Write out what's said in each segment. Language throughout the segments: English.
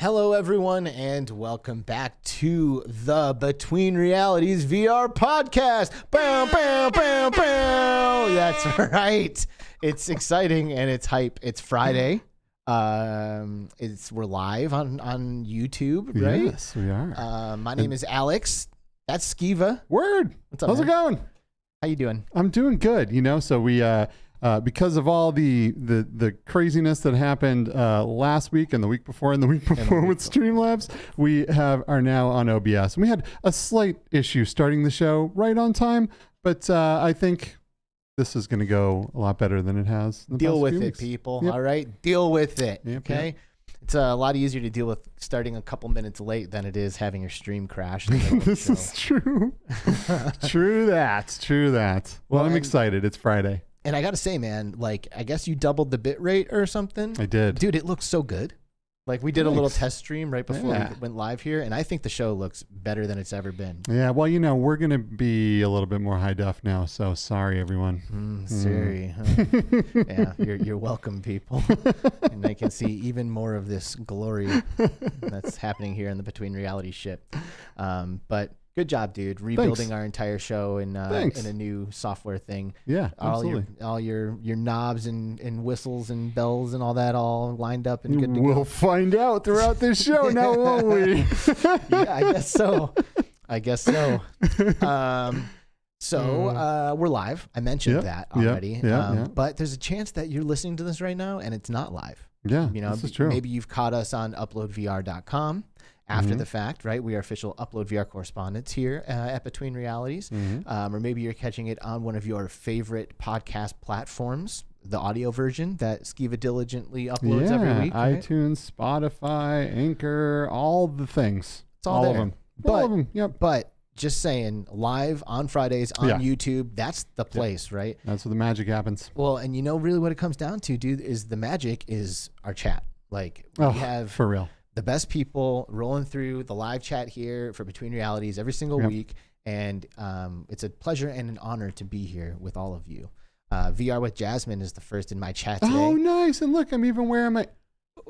Hello, everyone, and welcome back to the Between Realities VR podcast. Bow, bow, bow, bow. That's right. It's exciting and it's hype. It's Friday. We're live on YouTube, right? Yes, we are. My name is Alex. That's Skiva. Word. What's up, How's man? it going? How you doing? I'm doing good. So we because of all the craziness that happened last week and the week before and the week before with Streamlabs, we are now on OBS. And we had a slight issue starting the show right on time, but I think this is going to go a lot better than it has. Deal with it, people. Yep. All right, deal with it. Yep, okay. yep. It's a lot easier to deal with starting a couple minutes late than it is having your stream crash. In the middle of the This show. is true. True that. Well, I'm excited. It's Friday. And I got to say, man, like, I guess you doubled the bit rate or something. I did. Dude, it looks so good. Like, we did a little test stream right before Yeah. we went live here, and I think the show looks better than it's ever been. Yeah, well, we're going to be a little bit more high def now, so sorry, everyone. Sorry. Huh? Yeah, you're welcome, people. And I can see even more of this glory that's happening here in the Between Reality ship. But good job, dude. Rebuilding our entire show in a new software thing. Yeah, absolutely. All your knobs and whistles and bells and all that all lined up and good to We'll go. find out throughout this show now, won't we? Yeah, I guess so. So we're live. I mentioned that already. But there's a chance that you're listening to this right now and it's not live. Yeah, this is true. Maybe you've caught us on uploadvr.com. After the fact, right? We are official Upload VR correspondents here at Between Realities. Or maybe you're catching it on one of your favorite podcast platforms, the audio version that Skiva diligently uploads every week. Right? iTunes, Spotify, Anchor, all the things. It's all there. Of them. But, all of them. Yep. But just saying, live on Fridays on YouTube, that's the place, right? That's where the magic happens. Well, and really what it comes down to, dude, is the magic is our chat. Like, we have... For real. The best people rolling through the live chat here for Between Realities every single week. And it's a pleasure and an honor to be here with all of you. VR with Jasmine is the first in my chat today. Oh, nice. And look, I'm even wearing my...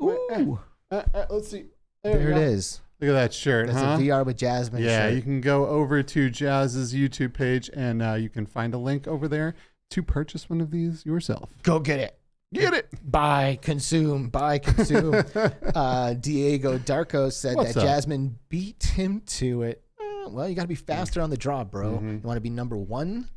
Ooh. Let's see. There it is. Look at that shirt, That's a VR with Jasmine shirt. You can go over to Jazz's YouTube page and you can find a link over there to purchase one of these yourself. Go get it. Get it. Buy, consume. Diego Darko said that Jasmine beat him to it. Well, you got to be faster on the draw, bro. You want to be number one?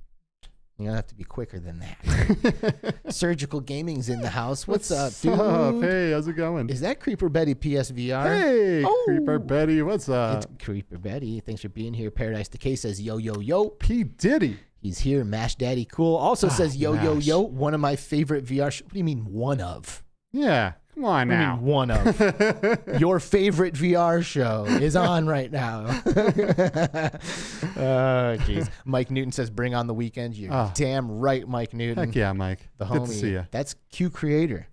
You're going to have to be quicker than that. Surgical Gaming's in the house. What's up, dude? Hey, how's it going? Is that CreeperBetty PSVR? Hey, CreeperBetty, what's up? It's CreeperBetty. Thanks for being here. Paradise Decay says, yo, yo, yo. P. Diddy. He's here. Mash Daddy Cool also says, yo, yo, yo. One of my favorite VR What do you mean one of? Yeah, come on now. I mean one of. Your favorite VR show is on right now. Jeez. Mike Newton says, bring on the weekend. You're damn right, Mike Newton. Heck yeah, Mike. The Good homie. to see you. That's Q Creator,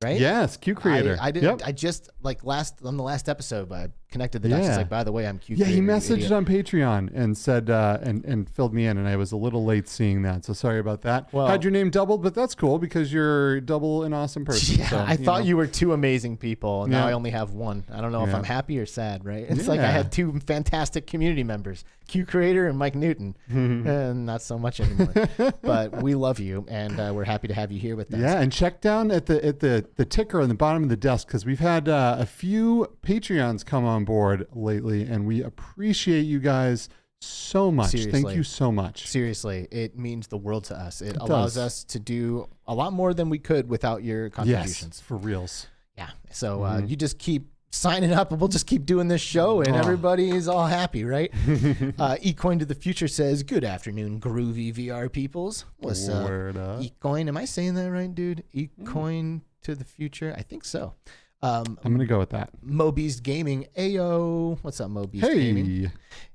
right? Yes, Q Creator. I didn't. I just on the last episode, I connected the dots. He's like, by the way, I'm Q Creator. Yeah, he messaged on Patreon and said and filled me in, and I was a little late seeing that, so sorry about that. Well, had your name doubled, but that's cool because you're double an awesome person. Yeah, so, I thought you were two amazing people. Now I only have one. I don't know if I'm happy or sad, right? It's like I had two fantastic community members, Q Creator and Mike Newton, and not so much anymore. But we love you, and we're happy to have you here with us. Yeah, and check down at the ticker on the bottom of the desk because we've had a few Patreons come on board lately, and we appreciate you guys so much. Seriously. Thank you so much. Seriously, it means the world to us. It allows us to do a lot more than we could without your contributions. Yes, for reals. Yeah. So you just keep signing up and we'll just keep doing this show and everybody is all happy, right? Ecoin to the Future says, good afternoon, groovy VR peoples. What's up? Ecoin, am I saying that right, dude? Ecoin to the Future? I think so. I'm going to go with that. Mobeast Gaming. Ayo. What's up, Mobeast Gaming?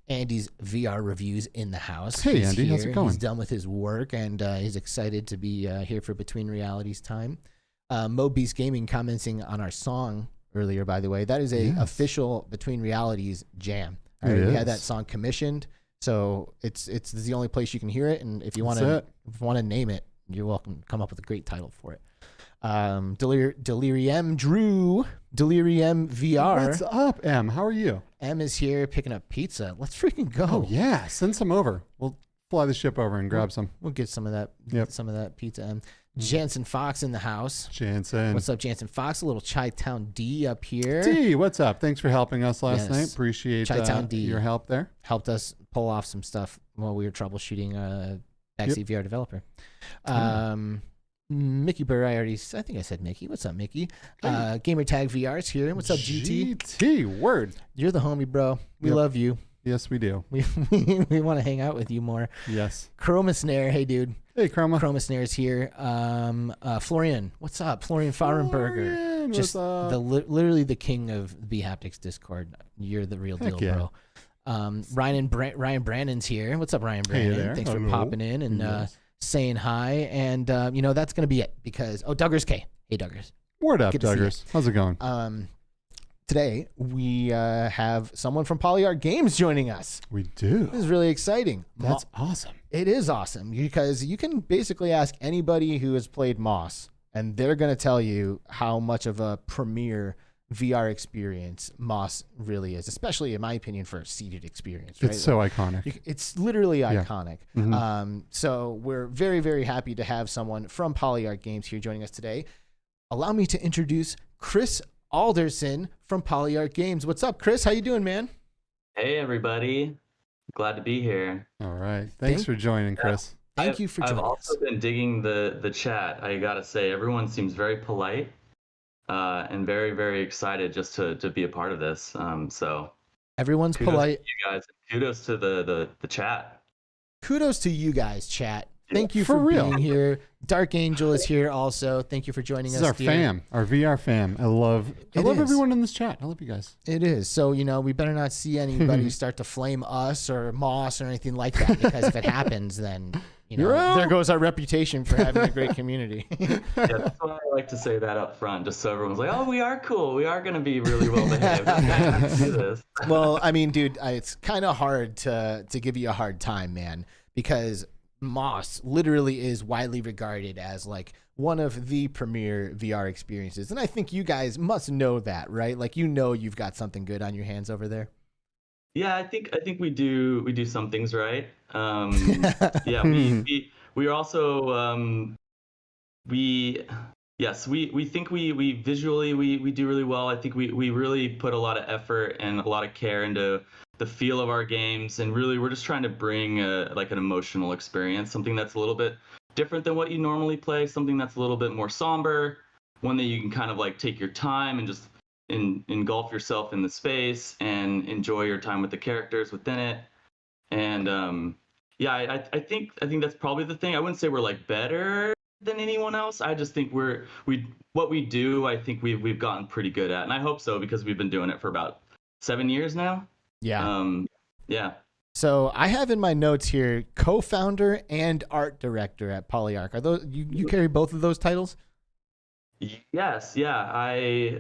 Andy's VR reviews in the house. Hey, Andy, how's it going? He's done with his work, and he's excited to be here for Between Realities time. Mobeast Gaming commenting on our song earlier, by the way. That is a official Between Realities jam. All right, we had that song commissioned, so it's the only place you can hear it. And if you want to name it, you're welcome to come up with a great title for it. Delirium Drew, Delirium VR. What's up, Em? How are you? Em is here picking up pizza. Let's freaking go. Oh yeah, send some over. We'll fly the ship over and grab some. We'll get some of that. Yep. Some of that pizza. Em. Jansen Fox in the house. Jansen. What's up, Jansen Fox? A little Chi-Town D up here. D, what's up? Thanks for helping us last Yes. night. Appreciate Chi-Town D. your help there. Helped us pull off some stuff while we were troubleshooting Backseat VR Developer. Mickey Burr, I think I said Mickey. What's up, Mickey? Gamertag VR's here. What's up, GT? GT, word. You're the homie, bro. We love you. Yes, we do. We want to hang out with you more. Yes. Chroma Snare, hey dude. Hey, Chroma. Chroma Snare's here. Florian, what's up? Florian Fahrenberger. Just literally the king of the Haptics Discord. You're the real deal, bro. Ryan Brandon's here. What's up, Ryan Brandon? Hey there. Thanks for popping in and saying hi. And that's gonna be it because Duggars K. Hey Duggars. Word up, Good to see Duggars. How's it going? Today we have someone from Polyarc Games joining us. We do. This is really exciting. That's awesome. It is awesome because you can basically ask anybody who has played Moss, and they're going to tell you how much of a premier VR experience Moss really is, especially in my opinion for a seated experience. Right? It's so iconic. It's literally iconic. Mm-hmm. So we're very, very happy to have someone from Polyarc Games here joining us today. Allow me to introduce Chris Alderson from Polyarc Games. What's up, Chris? How you doing, man? Hey, everybody. Glad to be here. All right. Thanks for joining, Chris. Thank you for joining us. I've also been digging the chat. I got to say, everyone seems very polite and very, very excited just to be a part of this. So everyone's polite. To you guys. Kudos to the chat. Kudos to you guys, chat. Thank you for being here. Dark Angel is here also. Thank you for joining us. This is our fam, our VR fam. I love everyone in this chat. I love you guys. It is. So, we better not see anybody start to flame us or Moss or anything like that, because if it happens, then, there goes our reputation for having a great community. Yeah, that's why I like to say that up front, just so everyone's like, oh, we are cool. We are going to be really well behaved. Let's do this. Well, I mean, dude, it's kind of hard to give you a hard time, man, because Moss literally is widely regarded as like one of the premier VR experiences. And I think you guys must know that, right? Like, you've got something good on your hands over there. Yeah, I think we do some things right. Yeah, we are also we think we visually we do really well. I think we really put a lot of effort and a lot of care into the feel of our games, and really we're just trying to bring like an emotional experience, something that's a little bit different than what you normally play, something that's a little bit more somber, one that you can kind of like take your time and just engulf yourself in the space and enjoy your time with the characters within it. And I think that's probably the thing. I wouldn't say we're like better than anyone else. I just think what we do, I think we've gotten pretty good at, and I hope so, because we've been doing it for about 7 years now. Yeah. Yeah. So I have in my notes here co-founder and art director at Polyarc. Are those you carry both of those titles? Yes. Yeah. I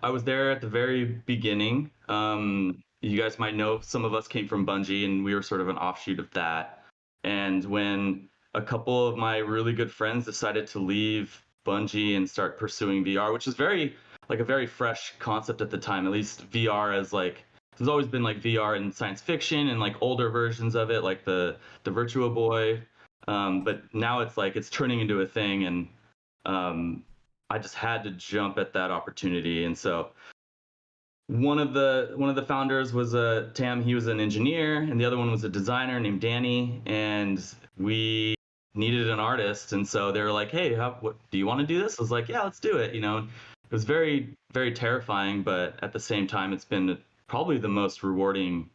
was there at the very beginning. You guys might know some of us came from Bungie, and we were sort of an offshoot of that. And when a couple of my really good friends decided to leave Bungie and start pursuing VR, which is a very fresh concept at the time, at least VR as like, there's always been like VR in science fiction and like older versions of it, like the Virtua Boy. But now it's turning into a thing, and I just had to jump at that opportunity. And so one of the founders was Tam. He was an engineer, and the other one was a designer named Danny, and we needed an artist. And so they were like, hey, what do you want to do this? I was like, yeah, let's do it. It was very, very terrifying, but at the same time, it's been probably the most rewarding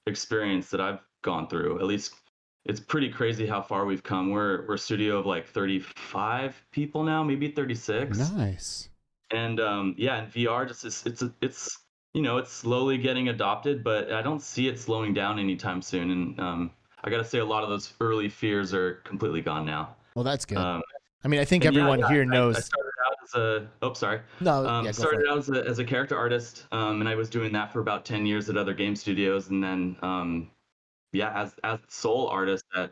experience that I've gone through. At least it's pretty crazy how far we've come. We're a studio of like 35 people now, maybe 36. Nice. And and VR it's slowly getting adopted, but I don't see it slowing down anytime soon. And I got to say, a lot of those early fears are completely gone now. Well, that's good. I mean, I think everyone here knows. I started out as a character artist, and I was doing that for about 10 years at other game studios, and then as sole artist at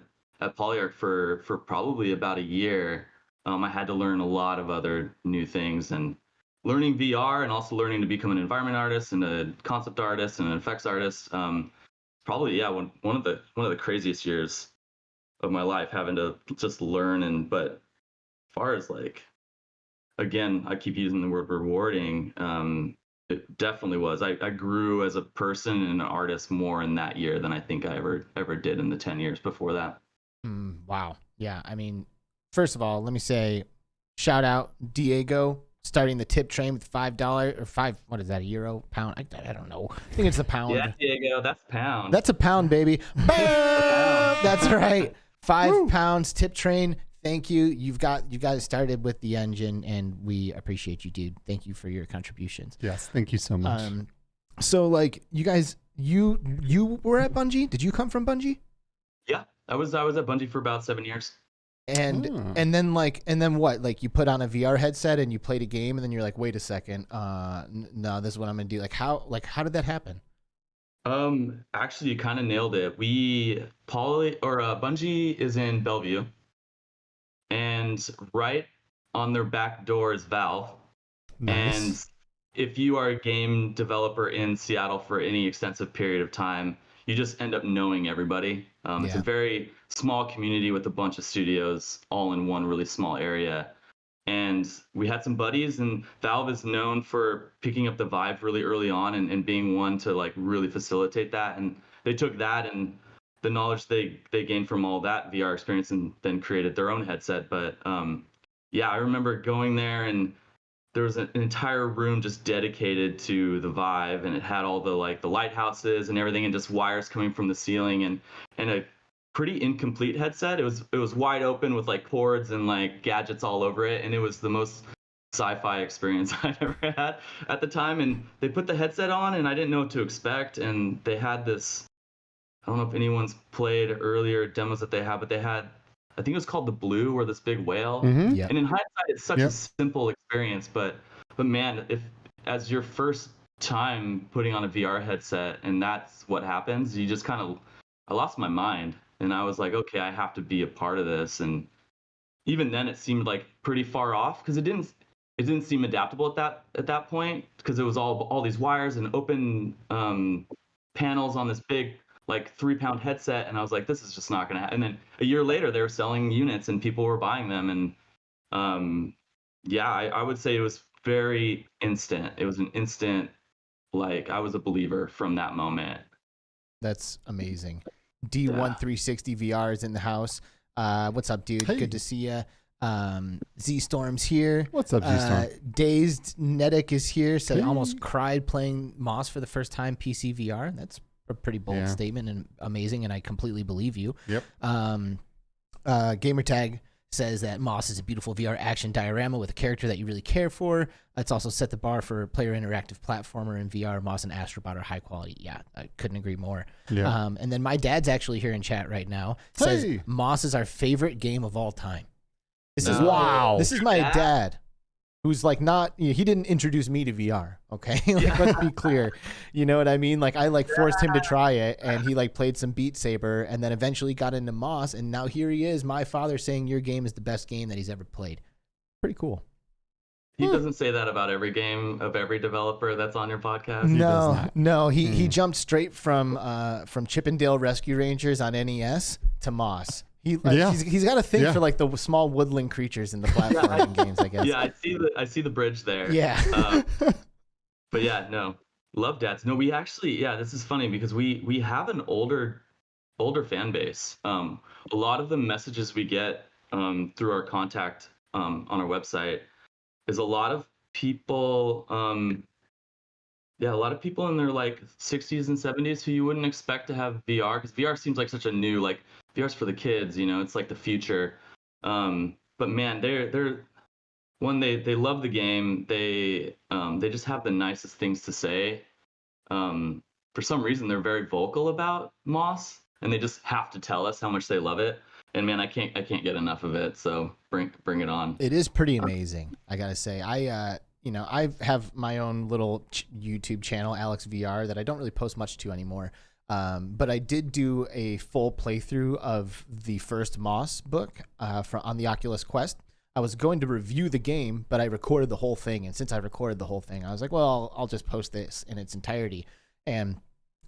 Polyarc for probably about a year. I had to learn a lot of other new things, and learning VR and also learning to become an environment artist and a concept artist and an effects artist. Probably, yeah, one of the craziest years of my life, having to just learn. And but as far as like, again, I keep using the word rewarding. It definitely was. I grew as a person and an artist more in that year than I think I ever did in the 10 years before that. Wow. Yeah. I mean, first of all, let me say, shout out Diego starting the tip train with $5 or what is that, a euro, pound? I don't know. I think it's a pound. Yeah, Diego, that's pound. That's a pound, baby. That's right. 5 pounds tip train. Thank you. You guys started with the engine, and we appreciate you, dude. Thank you for your contributions. Yes, thank you so much. So like you guys, you were at Bungie. Did you come from Bungie? Yeah, I was at Bungie for about 7 years. And then what? Like you put on a VR headset and you played a game, and then you're like, wait a second, no, this is what I'm gonna do. How did that happen? Actually, you kind of nailed it. Bungie is in Bellevue, and right on their back door is Valve. Nice. And if you are a game developer in Seattle for any extensive period of time, you just end up knowing everybody. It's a very small community with a bunch of studios all in one really small area. And we had some buddies, and Valve is known for picking up the vibe really early on and being one to like really facilitate that. And they took that and the knowledge they gained from all that VR experience and then created their own headset. But I remember going there, and there was an entire room just dedicated to the Vive, and it had all the like the lighthouses and everything, and just wires coming from the ceiling, and a pretty incomplete headset. It was wide open with like cords and like gadgets all over it, and it was the most sci-fi experience I've ever had at the time. And they put the headset on, and I didn't know what to expect. And they had this, I don't know if anyone's played earlier demos that they had, but they had, I think it was called the Blue, or this big whale. Mm-hmm. Yep. And in hindsight, it's such a simple experience, but man, if as your first time putting on a VR headset and that's what happens, you just I lost my mind, and I was like, okay, I have to be a part of this. And even then, it seemed like pretty far off, because it didn't seem adaptable at that point, because it was all these wires and open panels on this big like 3-pound headset, and I was like, this is just not gonna happen. And then a year later, they were selling units and people were buying them, and I would say it was very instant. It was an instant, like, I was a believer from that moment. That's amazing. D1360 VR is in the house. What's up, dude? Hey. Good to see you. Z-Storm's here. What's up, Z-Storm? Dazed Nedic is here. Said I almost cried playing Moss for the first time PC VR. That's a pretty bold statement and amazing, and I completely believe you. Yep. Gamertag says that Moss is a beautiful VR action diorama with a character that you really care for. It's also set the bar for player interactive platformer in VR. Moss and Astrobot are high quality. Yeah, I couldn't agree more. Yeah. And then my dad's actually here in chat right now. Says Moss is our favorite game of all time. This is wow. This is my dad, who's like not. He didn't introduce me to VR. Okay, like, let's be clear. You know what I mean? Like I forced him to try it, and he like played some Beat Saber, and then eventually got into Moss, and now here he is, my father, saying your game is the best game that he's ever played. Pretty cool. He doesn't say that about every game of every developer that's on your podcast. No. He jumped straight from Chippendale Rescue Rangers on NES to Moss. He's got a thing for like the small woodland creatures in the platforming games, I guess. Yeah, I see the bridge there. Yeah. But yeah, no, love dads. No, we actually, this is funny because we have an older fan base. A lot of the messages we get through our contact on our website is a lot of people. A lot of people in their like 60s and 70s who you wouldn't expect to have VR, because VR seems like such a new, like, VR's for the kids, you know, it's like the future. But man, they're one, they love the game. They just have the nicest things to say. For some reason, they're very vocal about Moss, and they just have to tell us how much they love it. And man, I can't get enough of it. So bring it on. It is pretty amazing, I gotta say. I have my own little YouTube channel, Alex VR, that I don't really post much to anymore. But I did do a full playthrough of the first Moss book on the Oculus Quest. I was going to review the game, but I recorded the whole thing. And since I recorded the whole thing, I was like, well, I'll just post this in its entirety. And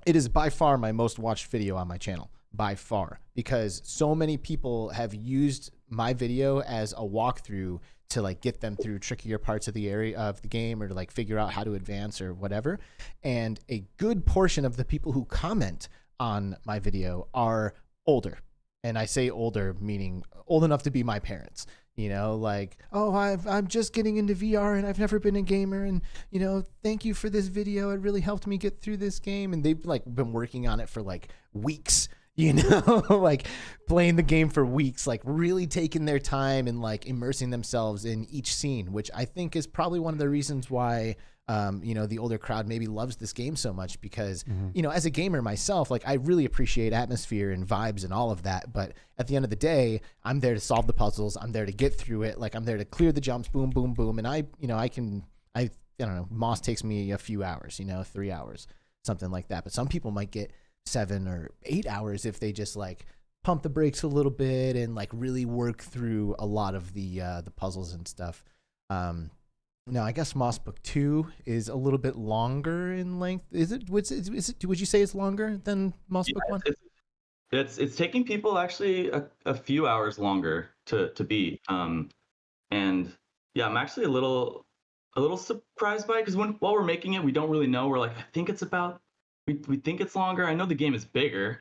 it is by far my most watched video on my channel, by far, because so many people have used my video as a walkthrough to like get them through trickier parts of the area of the game, or to like figure out how to advance or whatever. And a good portion of the people who comment on my video are older. And I say older, meaning old enough to be my parents. You know, like, oh, I'm just getting into VR and I've never been a gamer, and you know, thank you for this video. It really helped me get through this game. And they've like been working on it for like weeks, you know, like playing the game for weeks, like really taking their time and like immersing themselves in each scene, which I think is probably one of the reasons why you know, the older crowd maybe loves this game so much, because, you know, as a gamer myself, like I really appreciate atmosphere and vibes and all of that. But at the end of the day, I'm there to solve the puzzles. I'm there to get through it. Like I'm there to clear the jumps, boom, boom, boom. And I don't know, Moss takes me a few hours, you know, 3 hours, something like that. But some people might get 7 or 8 hours if they just like pump the brakes a little bit and like really work through a lot of the puzzles and stuff. Now, I guess Moss Book 2 is a little bit longer in length. Is it? Would you say it's longer than Moss Book 1? It's taking people actually a few hours longer to beat. And yeah, I'm actually a little surprised by it, because while we're making it, we don't really know. We're like, I think it's about, we think it's longer. I know the game is bigger.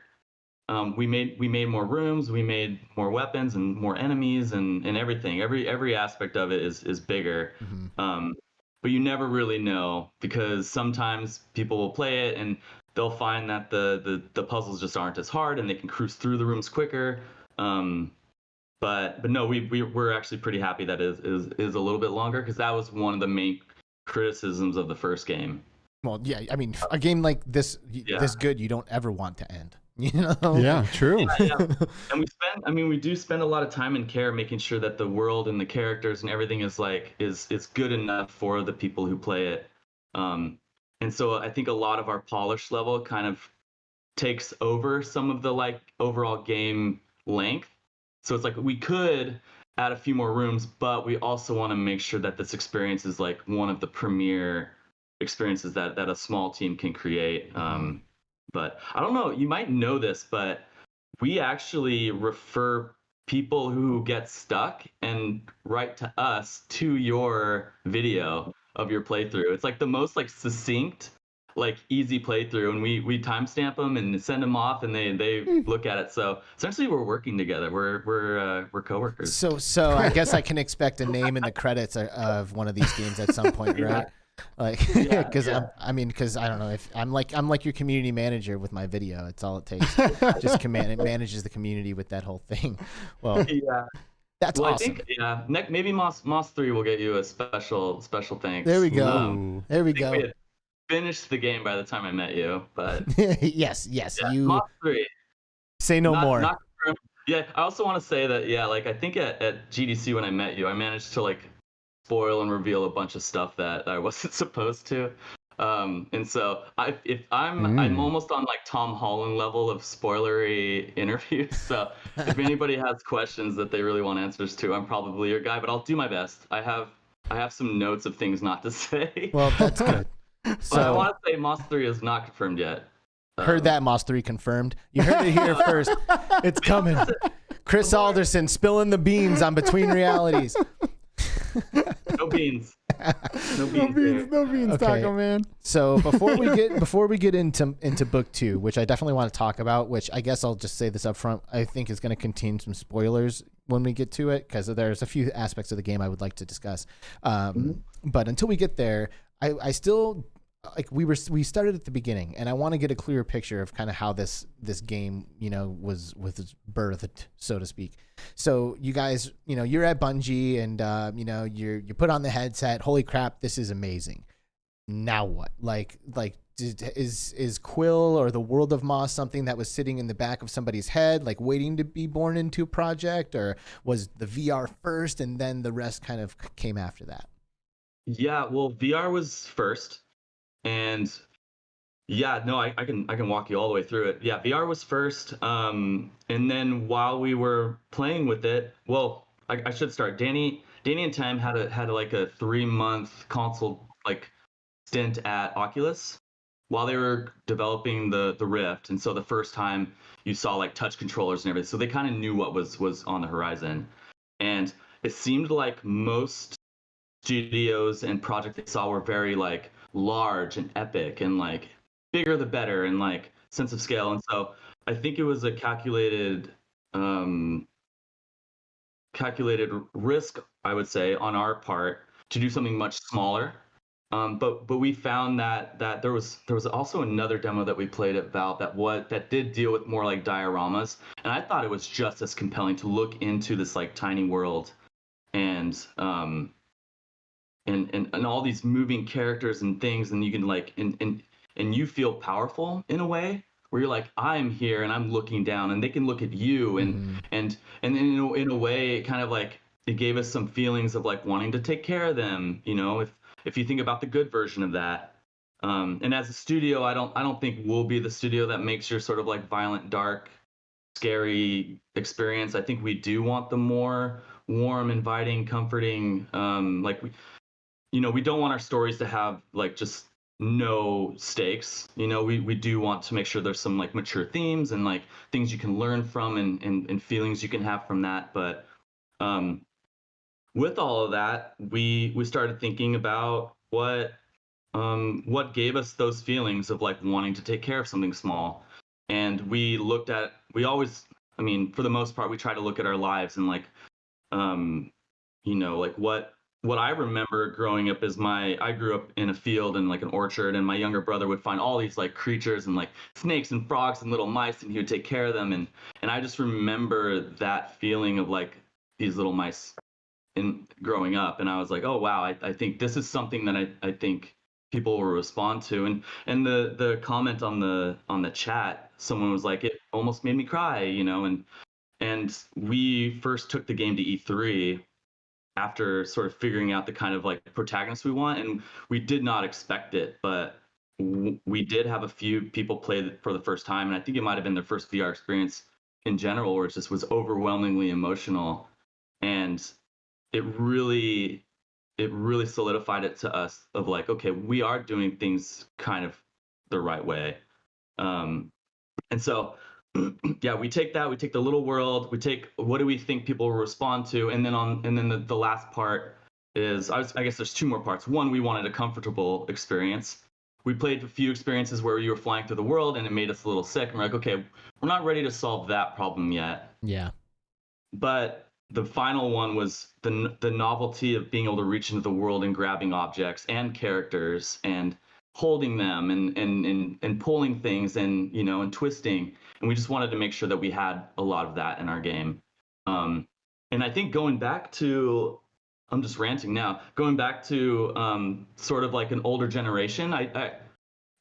We made more rooms, we made more weapons and more enemies and everything. Every aspect of it is bigger. But you never really know, because sometimes people will play it and they'll find that the puzzles just aren't as hard and they can cruise through the rooms quicker. But no, we're actually pretty happy that it is a little bit longer, because that was one of the main criticisms of the first game. Well, yeah, I mean, a game like this good, you don't ever want to end. You know? Yeah, true. Yeah. And we do spend a lot of time and care making sure that the world and the characters and everything is good enough for the people who play it. And so I think a lot of our polish level kind of takes over some of the like overall game length. So it's like we could add a few more rooms, but we also want to make sure that this experience is like one of the premier experiences that a small team can create. But I don't know, you might know this, but we actually refer people who get stuck and write to us to your video of your playthrough. It's like the most like succinct, like easy playthrough, and we timestamp them and send them off, and they look at it. So essentially, we're working together. We're coworkers. So I guess I can expect a name in the credits of one of these games at some point, right? Like, because because I don't know, if I'm like your community manager with my video. It's all it takes. Just it manages the community with that whole thing. Well, yeah, that's awesome. I think maybe Moss 3 will get you a special thanks. There we go. There we go. We had finished the game by the time I met you, but yes, yeah, you. Moss 3. Say no more. Not confirmed. Yeah, I also want to say that like I think at GDC when I met you, I managed to like spoil and reveal a bunch of stuff that I wasn't supposed to. And so I'm almost on like Tom Holland level of spoilery interviews. So if anybody has questions that they really want answers to, I'm probably your guy, but I'll do my best. I have some notes of things not to say. Well, that's good. So I want to say Moss 3 is not confirmed yet. Heard that, Moss 3 confirmed. You heard it here first. It's coming. Chris Alderson spilling the beans on Between Realities. No beans. No beans, okay. Taco Man. So before we get into book 2, which I definitely want to talk about, which I guess I'll just say this up front, I think is going to contain some spoilers when we get to it, because there's a few aspects of the game I would like to discuss. But until we get there, I still like we started at the beginning, and I want to get a clearer picture of kind of how this game, you know, was birthed, so to speak. So you guys, you know, you're at Bungie, and you know, you put on the headset. Holy crap, this is amazing. Now what? Like is Quill or the World of Moss something that was sitting in the back of somebody's head, like waiting to be born into a project, or was the VR first and then the rest kind of came after that? Yeah, well, VR was first. And yeah, no, I can walk you all the way through it. Yeah, VR was first. And then while we were playing with it, well, I should start. Danny Danny and Tam had like a 3-month console like stint at Oculus while they were developing the Rift, and so the first time you saw like touch controllers and everything, so they kind of knew what was on the horizon. And it seemed like most studios and projects they saw were very like large and epic and like bigger the better and like sense of scale. And so I think it was a calculated risk, I would say, on our part to do something much smaller. But we found that there was also another demo that we played at Valve that did deal with more like dioramas, and I thought it was just as compelling to look into this like tiny world and all these moving characters and things, and you can like and you feel powerful in a way where you're like, I'm here and I'm looking down, and they can look at you, and in a way it kind of like it gave us some feelings of like wanting to take care of them, you know, if you think about the good version of that. And as a studio, I don't think we'll be the studio that makes your sort of like violent, dark, scary experience. I think we do want the more warm, inviting, comforting, like we don't want our stories to have like just no stakes. You know, we do want to make sure there's some like mature themes and like things you can learn from and feelings you can have from that. But with all of that, we started thinking about what gave us those feelings of like wanting to take care of something small. And we always, I mean, for the most part, we try to look at our lives and like, like what I remember growing up is I grew up in a field and like an orchard, and my younger brother would find all these like creatures and like snakes and frogs and little mice, and he would take care of them. And I just remember that feeling of like these little mice in growing up, and I was like, oh wow, I think this is something that I think people will respond to. And the comment on the chat, someone was like, it almost made me cry, you know. And we first took the game to E3 after sort of figuring out the kind of like protagonist we want, and we did not expect it, but we did have a few people play it for the first time, and I think it might have been their first VR experience in general, where it just was overwhelmingly emotional. And it really solidified it to us of like, okay, we are doing things kind of the right way. And so yeah, we take the little world, we take what do we think people will respond to, and then the last part is I guess there's two more parts. One, we wanted a comfortable experience. We played a few experiences where you were flying through the world and it made us a little sick, and we're like, okay, we're not ready to solve that problem yet. Yeah. But the final one was the novelty of being able to reach into the world and grabbing objects and characters and holding them and pulling things and, you know, and twisting. And we just wanted to make sure that we had a lot of that in our game. And I think going back to, I'm just ranting now, going back to sort of like an older generation that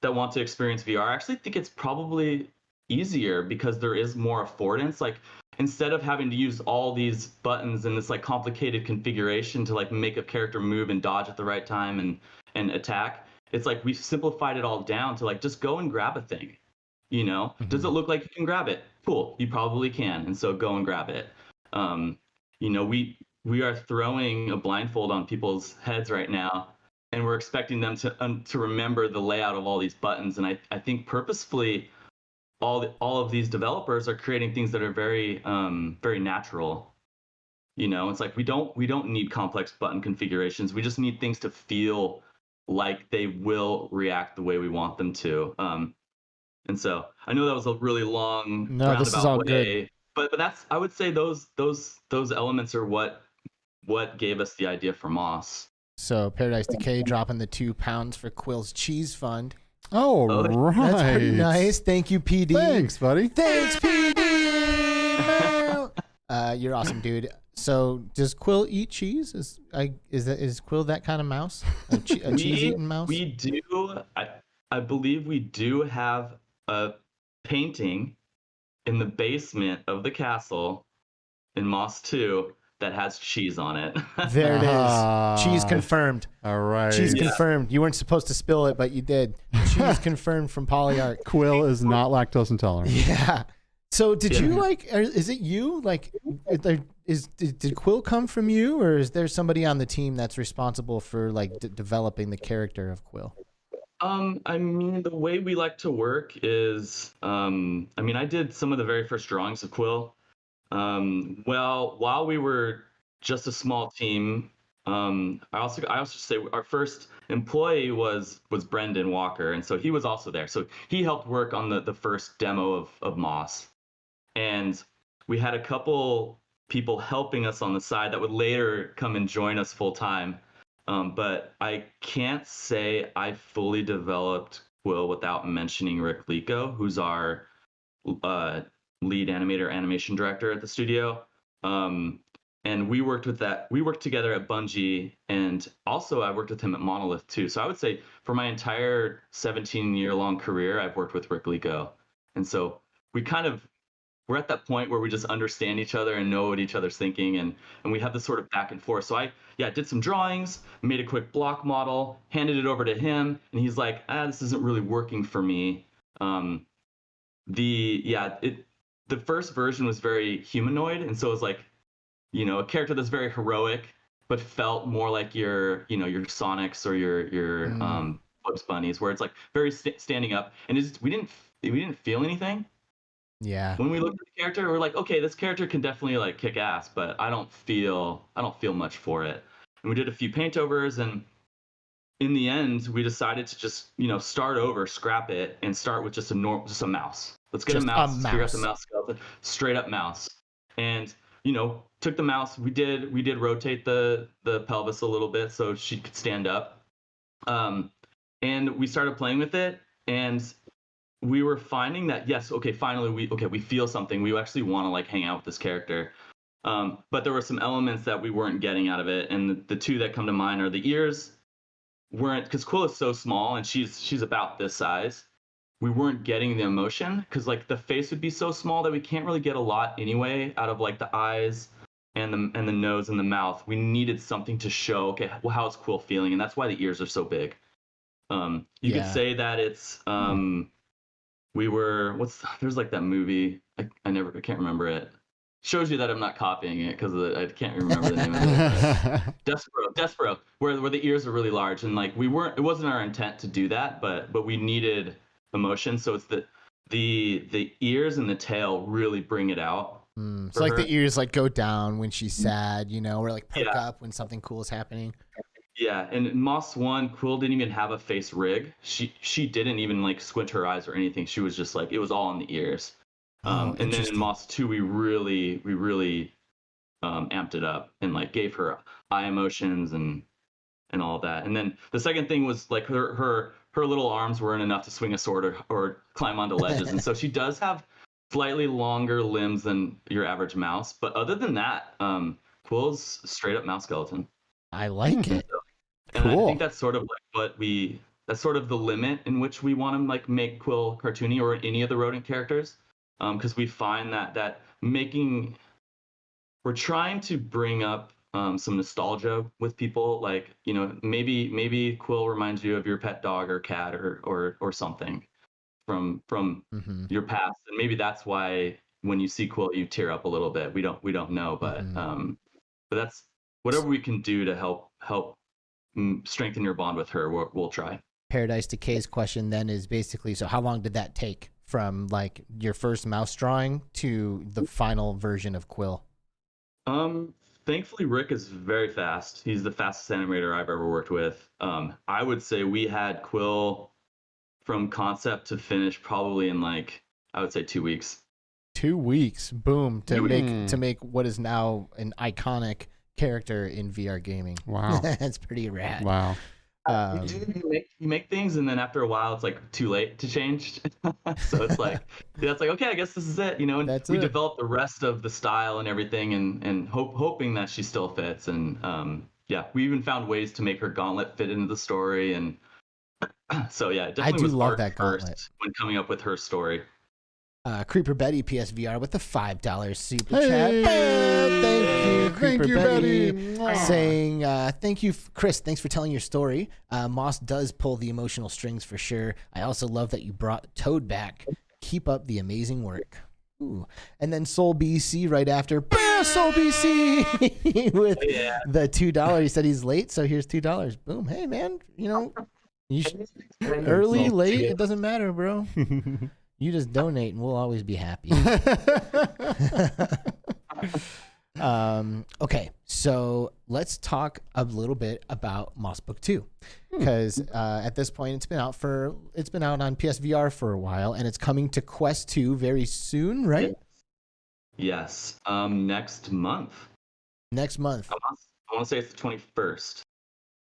want to experience VR, I actually think it's probably easier because there is more affordance. Like, instead of having to use all these buttons and this like complicated configuration to like make a character move and dodge at the right time and attack, it's like we've simplified it all down to like just go and grab a thing. You know, does it look like you can grab it? Cool, you probably can, and so go and grab it. You know, we are throwing a blindfold on people's heads right now, and we're expecting them to remember the layout of all these buttons. And I think purposefully, all of these developers are creating things that are very very natural. You know, it's like we don't need complex button configurations. We just need things to feel like they will react the way we want them to. And so I know that was a really long roundabout this is all way, good. But that's, I would say those elements are what gave us the idea for Moss. So Paradise Decay dropping the £2 for Quill's cheese fund. Oh, right. That's pretty nice. Thank you, PD. Thanks, buddy. Thanks, PD. You're awesome, dude. So does Quill eat cheese? Is Quill that kind of mouse? A cheese-eating mouse? We do. I believe we do have a painting in the basement of the castle in Moss 2 that has cheese on it. There it is. Cheese confirmed. All right. Cheese confirmed. You weren't supposed to spill it, but you did. Cheese confirmed from Polyarc. Quill is not lactose intolerant. Yeah. So did you like, is it you? Like, did Quill come from you, or is there somebody on the team that's responsible for like developing the character of Quill? I mean, the way we like to work is, I mean, I did some of the very first drawings of Quill. Well, while we were just a small team, I also say our first employee was Brendan Walker, and so he was also there. So he helped work on the first demo of Moss, and we had a couple people helping us on the side that would later come and join us full time. But I can't say I fully developed Quill without mentioning Rick Lico, who's our lead animation director at the studio. And we worked together at Bungie, and also I worked with him at Monolith too. So I would say for my entire 17-year-long career, I've worked with Rick Lico. And so we're at that point where we just understand each other and know what each other's thinking, and we have this sort of back and forth. So I did some drawings, made a quick block model, handed it over to him, and he's like, this isn't really working for me. The first version was very humanoid, and so it was like, a character that's very heroic, but felt more like your Sonics or your Bugs Bunnies, where it's like very standing up, and we didn't feel anything. Yeah. When we looked at the character, we're like, okay, this character can definitely like kick ass, but I don't feel much for it. And we did a few paint overs, and in the end, we decided to just start over, scrap it, and start with just a mouse. Let's get a mouse. Figure out the mouse skeleton, straight up mouse, and took the mouse. We did rotate the pelvis a little bit so she could stand up, and we started playing with it, and we were finding that finally we feel something. We actually want to like hang out with this character, but there were some elements that we weren't getting out of it, and the two that come to mind are the ears weren't, because Quill is so small and she's about this size. We weren't getting the emotion because like the face would be so small that we can't really get a lot anyway out of like the eyes and the nose and the mouth. We needed something to show, how's Quill feeling, and that's why the ears are so big. You could say that it's there's like that movie, I can't remember it. Shows you that I'm not copying it because I can't remember the name of it. Despero, where the ears are really large, and like it wasn't our intent to do that, but we needed emotion, so it's the ears and the tail really bring it out. It's like the ears like go down when she's sad, or like perk up when something cool is happening. Yeah, and in Moss 1, Quill didn't even have a face rig. She didn't even like squint her eyes or anything. She was just like, it was all in the ears. And then in Moss 2, we really amped it up and like gave her eye emotions and all that. And then the second thing was like her little arms weren't enough to swing a sword or climb onto ledges. And so she does have slightly longer limbs than your average mouse. But other than that, Quill's straight up mouse skeleton. I like it. And cool. I think that's sort of like that's sort of the limit in which we want to like make Quill cartoony or any of the rodent characters. Because we find that we're trying to bring up some nostalgia with people, like maybe Quill reminds you of your pet dog or cat or something from your past, and maybe that's why when you see Quill you tear up a little bit. We don't know, but that's whatever we can do to help strengthen your bond with her. We'll try. Paradise Decay's question then is basically, so how long did that take from like your first mouse drawing to the final version of Quill? Thankfully Rick is very fast. He's the fastest animator I've ever worked with. I would say we had Quill from concept to finish probably in like, I would say 2 weeks. 2 weeks, boom, to make what is now an iconic character in VR gaming. Wow. That's pretty rad. Wow. You make things, and then after a while it's like too late to change. So it's like okay, I guess this is it, and we developed the rest of the style and everything, and hoping that she still fits. And we even found ways to make her gauntlet fit into the story, and so definitely I do was love art that gauntlet first when coming up with her story. CreeperBetty PSVR with the $5 super chat. Thank you, CreeperBetty. Saying thank you, Chris. Thanks for telling your story. Moss does pull the emotional strings for sure. I also love that you brought Toad back. Keep up the amazing work. Ooh. And then Soul BC right after. Soul BC with the $2. He said he's late, so here's $2. Boom. Hey, man, you early, late, it doesn't matter, bro. You just donate and we'll always be happy. Okay, so let's talk a little bit about Moss Book 2, because at this point it's been out on PSVR for a while, and it's coming to Quest 2 very soon, right? Yes. Next month. Next month. I want to say it's the 21st.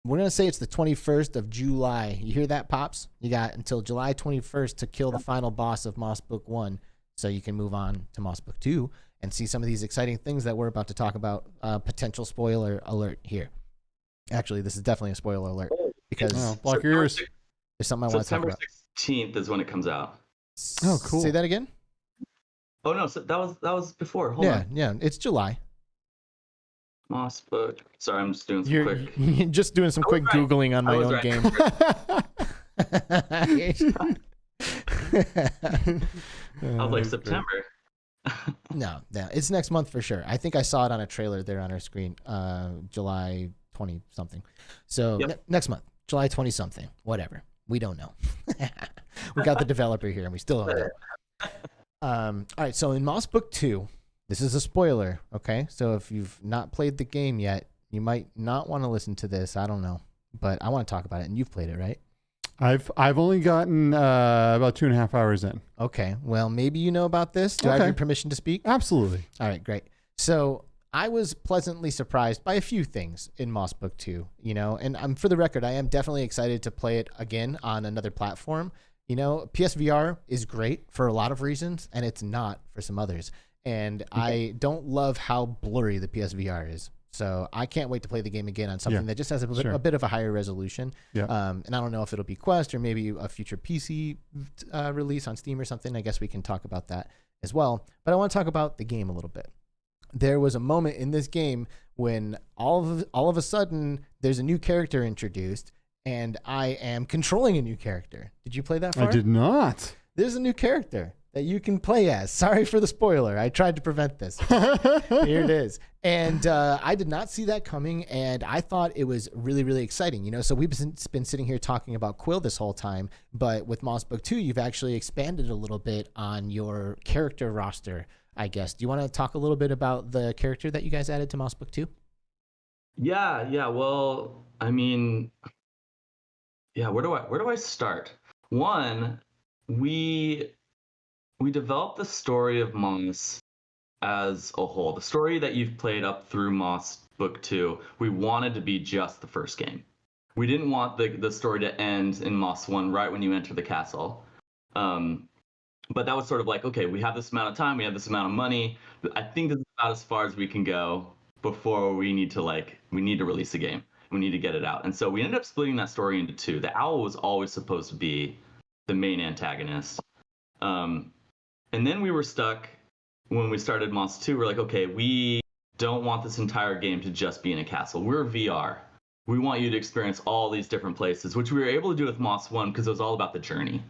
We're gonna say it's the 21st of July. You hear that, Pops? You got until July 21st to kill the final boss of Moss Book 1, so you can move on to Moss Book 2 and see some of these exciting things that we're about to talk about. Potential spoiler alert here. Actually, this is definitely a spoiler alert because block your ears. There's something I want to talk about. September 16th is when it comes out. Oh, cool. Say that again. Oh no, so that was before. Hold on. Yeah, it's July. Moss Book. Sorry, I'm just doing some quick. You're just doing some quick right. Googling on my own game. I was like, September. No, it's next month for sure. I think I saw it on a trailer there on our screen, July 20 something. So next month, July 20 something, whatever. We don't know. We got the developer here and we still don't know. All right, so in Moss Book 2, this is a spoiler, okay? So if you've not played the game yet, you might not want to listen to this. I don't know, but I want to talk about it, and you've played it, right? I've only gotten about 2.5 hours in. Okay, well, maybe you know about this. Do I have your permission to speak? Absolutely. All right, great. So I was pleasantly surprised by a few things in Moss Book 2, and for the record, I am definitely excited to play it again on another platform. PSVR is great for a lot of reasons, and it's not for some others. And I don't love how blurry the PSVR is. So I can't wait to play the game again on something that just has a bit of a higher resolution. Yeah. And I don't know if it'll be Quest or maybe a future PC release on Steam or something. I guess we can talk about that as well. But I want to talk about the game a little bit. There was a moment in this game when all of a sudden there's a new character introduced, and I am controlling a new character. Did you play that far? I did not. There's a new character that you can play as. Sorry for the spoiler. I tried to prevent this. Here it is. And I did not see that coming, and I thought it was really, really exciting. So we've been sitting here talking about Quill this whole time, but with Moss Book 2, you've actually expanded a little bit on your character roster, I guess. Do you want to talk a little bit about the character that you guys added to Moss Book 2? Yeah. Well, I mean, where do I start? One, we developed the story of Moss as a whole. The story that you've played up through Moss Book 2, we wanted to be just the first game. We didn't want the story to end in Moss 1 right when you enter the castle. But that was sort of like, okay, we have this amount of time, we have this amount of money. I think this is about as far as we can go before we need to release a game. We need to get it out. And so we ended up splitting that story into two. The owl was always supposed to be the main antagonist. And then we were stuck when we started Moss 2. We're like, okay, we don't want this entire game to just be in a castle. We're VR. We want you to experience all these different places, which we were able to do with Moss 1 because it was all about the journey.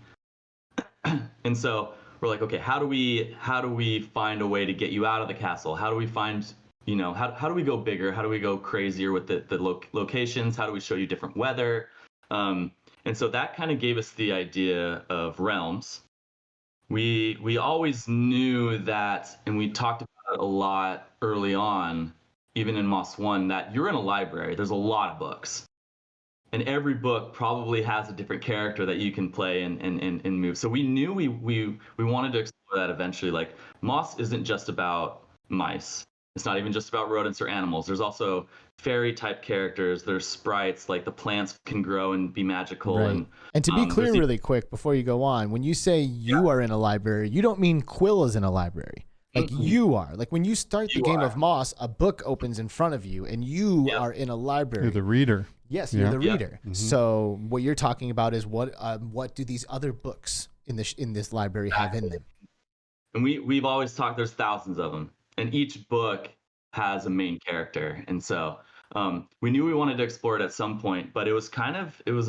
And so we're like, okay, how do we find a way to get you out of the castle? How do we find, how do we go bigger? How do we go crazier with the locations? How do we show you different weather? And so that kind of gave us the idea of realms. We always knew that, and we talked about it a lot early on, even in Moss 1, that you're in a library. There's a lot of books. And every book probably has a different character that you can play and move. So we knew we wanted to explore that eventually. Like, Moss isn't just about mice. It's not even just about rodents or animals. There's also fairy-type characters. There's sprites, like the plants can grow and be magical. Right. And to be clear really quick before you go on, when you say you are in a library, you don't mean Quill is in a library. Like you are. Like when you start the game of Moss, a book opens in front of you and you are in a library. You're the reader. Yes, you're the reader. So what you're talking about is what do these other books in this library have in them? And we've always talked, there's thousands of them. And each book has a main character. And so we knew we wanted to explore it at some point, but it was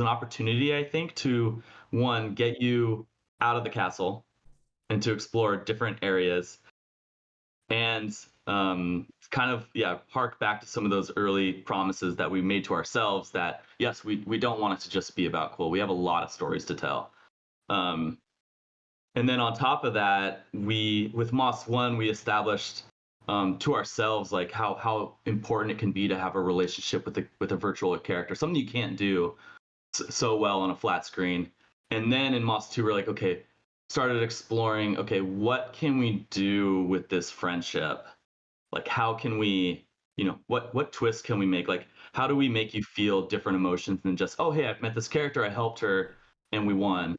an opportunity, I think, to, one, get you out of the castle and to explore different areas. and kind of hark back to some of those early promises that we made to ourselves that yes, we don't want it to just be about Quill. We have a lot of stories to tell. And then on top of that, with Moss 1, we established to ourselves like how important it can be to have a relationship with a virtual character, something you can't do so well on a flat screen. And then in Moss 2, we're like, okay, started exploring, okay, what can we do with this friendship? Like, how can we, what twists can we make? Like, how do we make you feel different emotions than just, oh, hey, I've met this character, I helped her, and we won.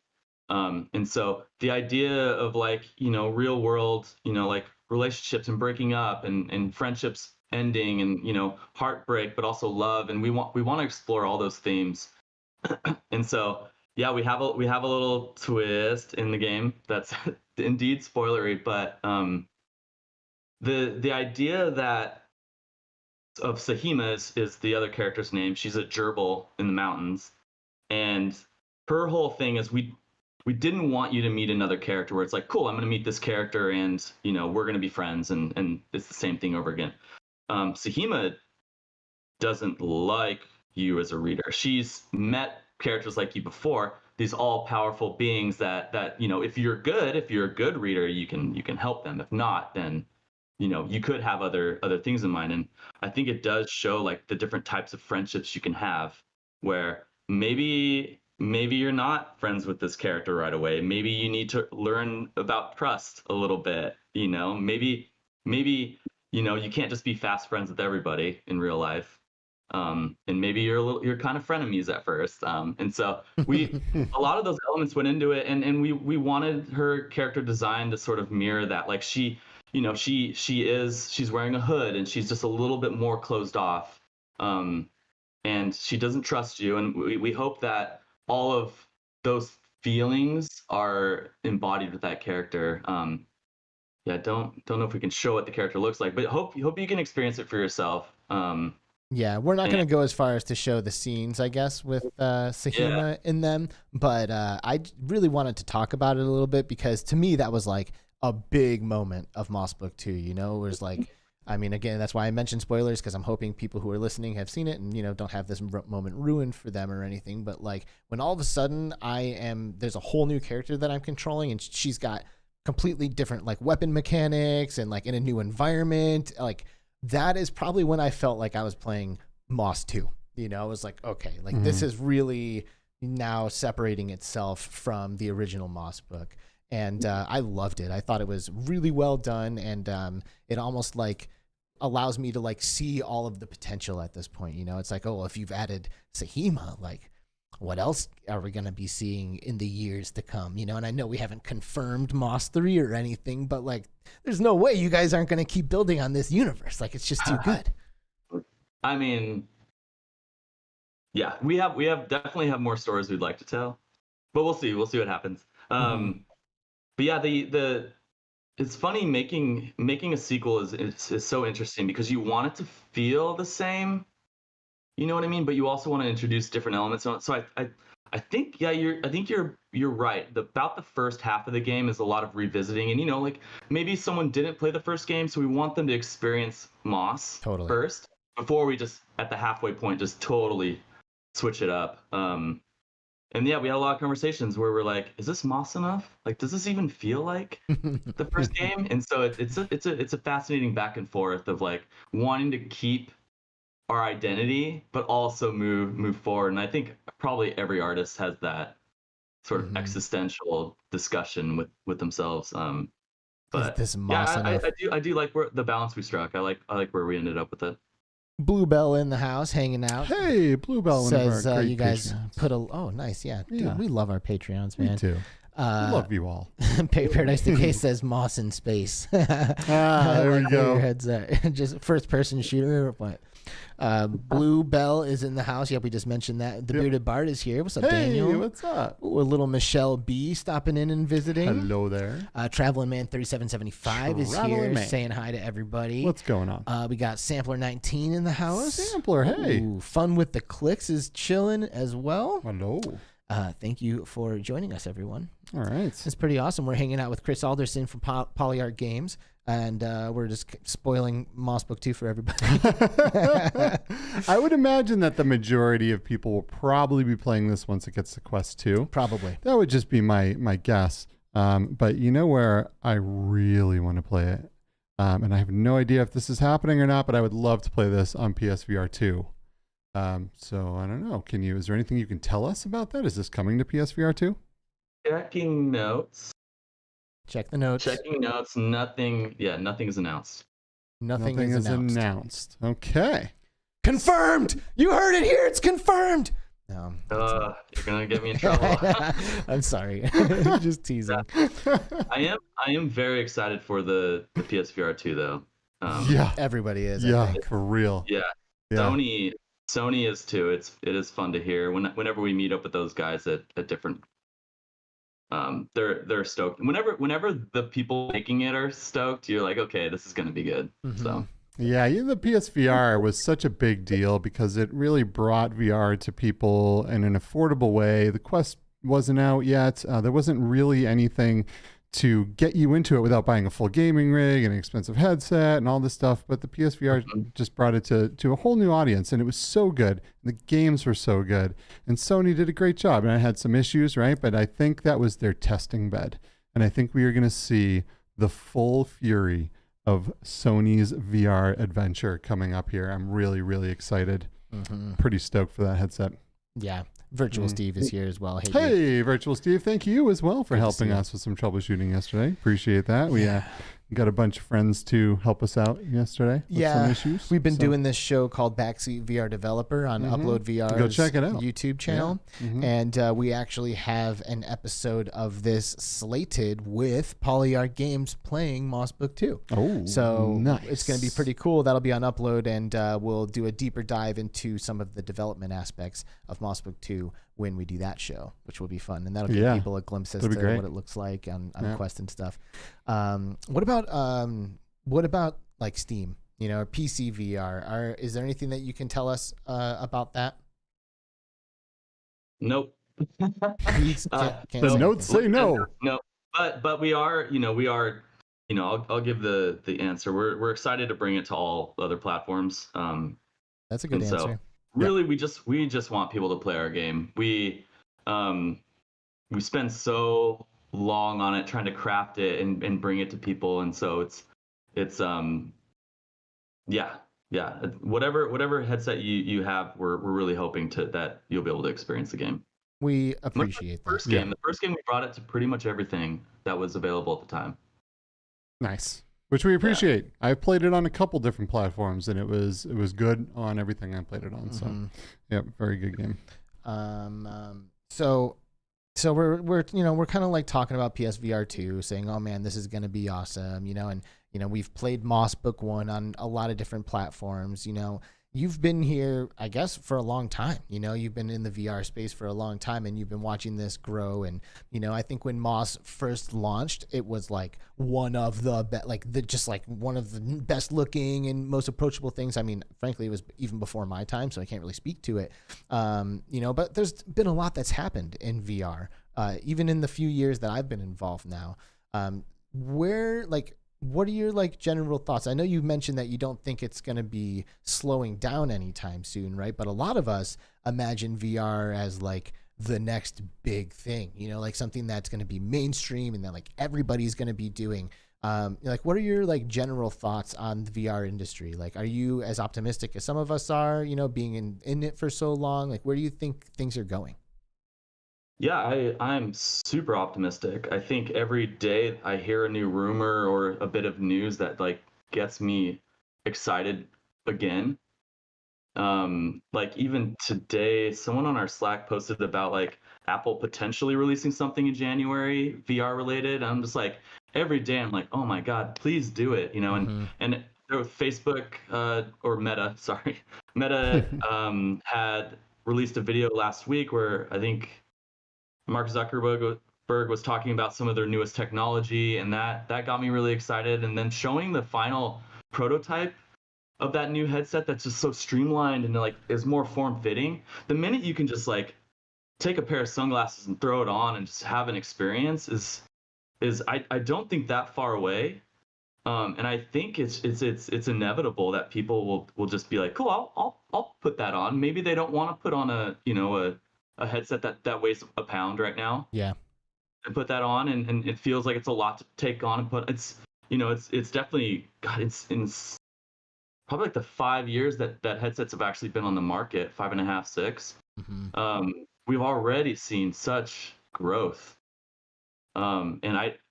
And so the idea of like, real world, like relationships and breaking up and friendships ending and, heartbreak, but also love. And we want to explore all those themes. And so, yeah, we have a little twist in the game that's indeed spoilery, but the idea that of Sahima is the other character's name. She's a gerbil in the mountains, and her whole thing is we didn't want you to meet another character where it's like, cool, I'm going to meet this character and we're going to be friends, and it's the same thing over again. Sahima doesn't like you as a reader. She's met characters like you before, these all-powerful beings that if you're a good reader, you can help them. If not, then you could have other things in mind. And I think it does show like the different types of friendships you can have, where maybe you're not friends with this character right away. Maybe you need to learn about trust a little bit. Maybe you can't just be fast friends with everybody in real life. And maybe you're kind of frenemies at first. And so a lot of those elements went into it, and we wanted her character design to sort of mirror that. Like she's wearing a hood and she's just a little bit more closed off. And she doesn't trust you. And we hope that all of those feelings are embodied with that character. Don't know if we can show what the character looks like, but hope you can experience it for yourself. Yeah, we're not going to go as far as to show the scenes, I guess, with Sahima in them. But I really wanted to talk about it a little bit because to me that was like a big moment of Moss Book 2. It was like, I mean, again, that's why I mentioned spoilers, because I'm hoping people who are listening have seen it and don't have this moment ruined for them or anything. But like when all of a sudden there's a whole new character that I'm controlling, and she's got completely different like weapon mechanics and like in a new environment, like. That is probably when I felt like I was playing Moss 2. I was like, okay, like this is really now separating itself from the original Moss book. And I loved it. I thought it was really well done. And it almost like allows me to like see all of the potential at this point. It's like, oh, if you've added Sahima, like what else are we going to be seeing in the years to come? And I know we haven't confirmed Moss 3 or anything, but like, there's no way you guys aren't going to keep building on this universe. Like, it's just too good. I mean, yeah, we definitely have more stories we'd like to tell, but we'll see what happens. But yeah, it's funny making a sequel is so interesting because you want it to feel the same. You know what I mean? But you also want to introduce different elements. So I think, yeah, you're right. About the first half of the game is a lot of revisiting, and like maybe someone didn't play the first game, so we want them to experience Moss first before we just at the halfway point just totally switch it up. And yeah, we had a lot of conversations where we're like, is this Moss enough? Like, does this even feel like the first game? And so it's a fascinating back and forth of like wanting to keep our identity, but also move forward. And I think probably every artist has that sort of existential discussion with themselves. But this yeah, I do like the balance we struck. I like where we ended up with it. Bluebell in the house hanging out. Hey, Bluebell says you guys put oh nice, yeah. Dude, we love our Patreons, man. Me too. I love you all. Paradise Decay says Moss in space. There we go. Your heads just first person shooter. What? Bluebell is in the house. Yep, we just mentioned that. The Bearded Bard is here. What's up, Daniel? Hey, what's up? Ooh, a little Michelle B stopping in and visiting. Hello there. Traveling Man 3775 is here saying hi to everybody. What's going on? We got Sampler 19 in the house. Sampler, hey. Ooh, Fun with the Clicks is chilling as well. Hello. Thank you for joining us, everyone. All right. It's pretty awesome. We're hanging out with Chris Alderson from Polyarc Games. and we're just spoiling Moss Book 2 for everybody. I would imagine that the majority of people will probably be playing this once it gets to Quest 2. Probably. That would just be my guess. But you know where I really want to play it? And I have no idea if this is happening or not, but I would love to play this on PSVR 2. So I don't know. Is there anything you can tell us about that? Is this coming to PSVR 2? Checking notes. Check the notes. Checking notes. Nothing is announced. Nothing is announced. Okay. Confirmed. You heard it here. It's confirmed. No. You're gonna get me in trouble. I'm sorry. Just teasing. I am very excited for the PSVR 2 though. Yeah. Everybody is. Yeah, for real. Yeah. Sony is too. It is fun to hear whenever we meet up with those guys at different. They're stoked. Whenever the people making it are stoked, you're like, okay, this is gonna be good. Mm-hmm. So. Yeah, the PSVR was such a big deal because it really brought VR to people in an affordable way. The Quest wasn't out yet. There wasn't really anything to get you into it without buying a full gaming rig and an expensive headset and all this stuff. But the PSVR just brought it to a whole new audience, and it was so good. The games were so good, and Sony did a great job. And I had some issues, right? But I think that was their testing bed, and I think we are going to see the full fury of Sony's VR adventure coming up here. I'm really, really excited. Mm-hmm. Pretty stoked for that headset. Yeah. Virtual Steve is here as well. Hey, Virtual Steve, thank you as well for helping us with some troubleshooting yesterday. Appreciate that. We got a bunch of friends to help us out yesterday with some issues. We've been doing this show called Backseat VR Developer on Upload VR's Go check it out. YouTube channel. Yeah. And we actually have an episode of this slated with Polyarc Games playing Moss Book 2. Oh, so nice. It's going to be pretty cool. That'll be on Upload, and we'll do a deeper dive into some of the development aspects of Moss Book 2 when we do that show, which will be fun. And that'll give people a glimpse as to what it looks like on Quest and stuff. What about like Steam, or PC VR? Is there anything that you can tell us about that? Nope. The notes say no. No, but we are, I'll give the answer. We're excited to bring it to all other platforms. That's a good answer. So really, we just want people to play our game. We spend so long on it trying to craft it and bring it to people, and so it's whatever headset you have, we're really hoping that you'll be able to experience the game. We appreciate that. The first game we brought it to pretty much everything that was available at the time. Nice. Which we appreciate. Yeah. I played it on a couple different platforms, and it was good on everything I played it on. So, very good game. So we're kind of like talking about PSVR 2, saying, oh man, this is going to be awesome, and we've played Moss Book 1 on a lot of different platforms. You've been here, I guess, for a long time. You've been in the VR space for a long time, and you've been watching this grow. And I think when Moss first launched, it was like one of the one of the best looking and most approachable things. I mean, frankly, it was even before my time, so I can't really speak to it. But there's been a lot that's happened in VR, even in the few years that I've been involved now. What are your general thoughts? I know you mentioned that you don't think it's going to be slowing down anytime soon, right? But a lot of us imagine VR as the next big thing, something that's going to be mainstream and that everybody's going to be doing. What are your general thoughts on the VR industry? Are you as optimistic as some of us are, being in it for so long? Where do you think things are going? Yeah, I'm super optimistic. I think every day I hear a new rumor or a bit of news that gets me excited again. Even today, someone on our Slack posted about Apple potentially releasing something in January, VR related. I'm just every day I'm oh my God, please do it, and Facebook or Meta, Meta had released a video last week where I think Mark Zuckerberg was talking about some of their newest technology, and that got me really excited. And then showing the final prototype of that new headset that's just so streamlined and is more form-fitting. The minute you can just take a pair of sunglasses and throw it on and just have an experience is I don't think that far away. And I think it's inevitable that people will just be like, cool, I'll put that on. Maybe they don't want to put on a headset that weighs a pound right now. Yeah. And put that on, and it feels like it's a lot to take on and put. It's definitely, God, it's probably like the 5 years that headsets have actually been on the market, 5.5, 6. Mm-hmm. We've already seen such growth. And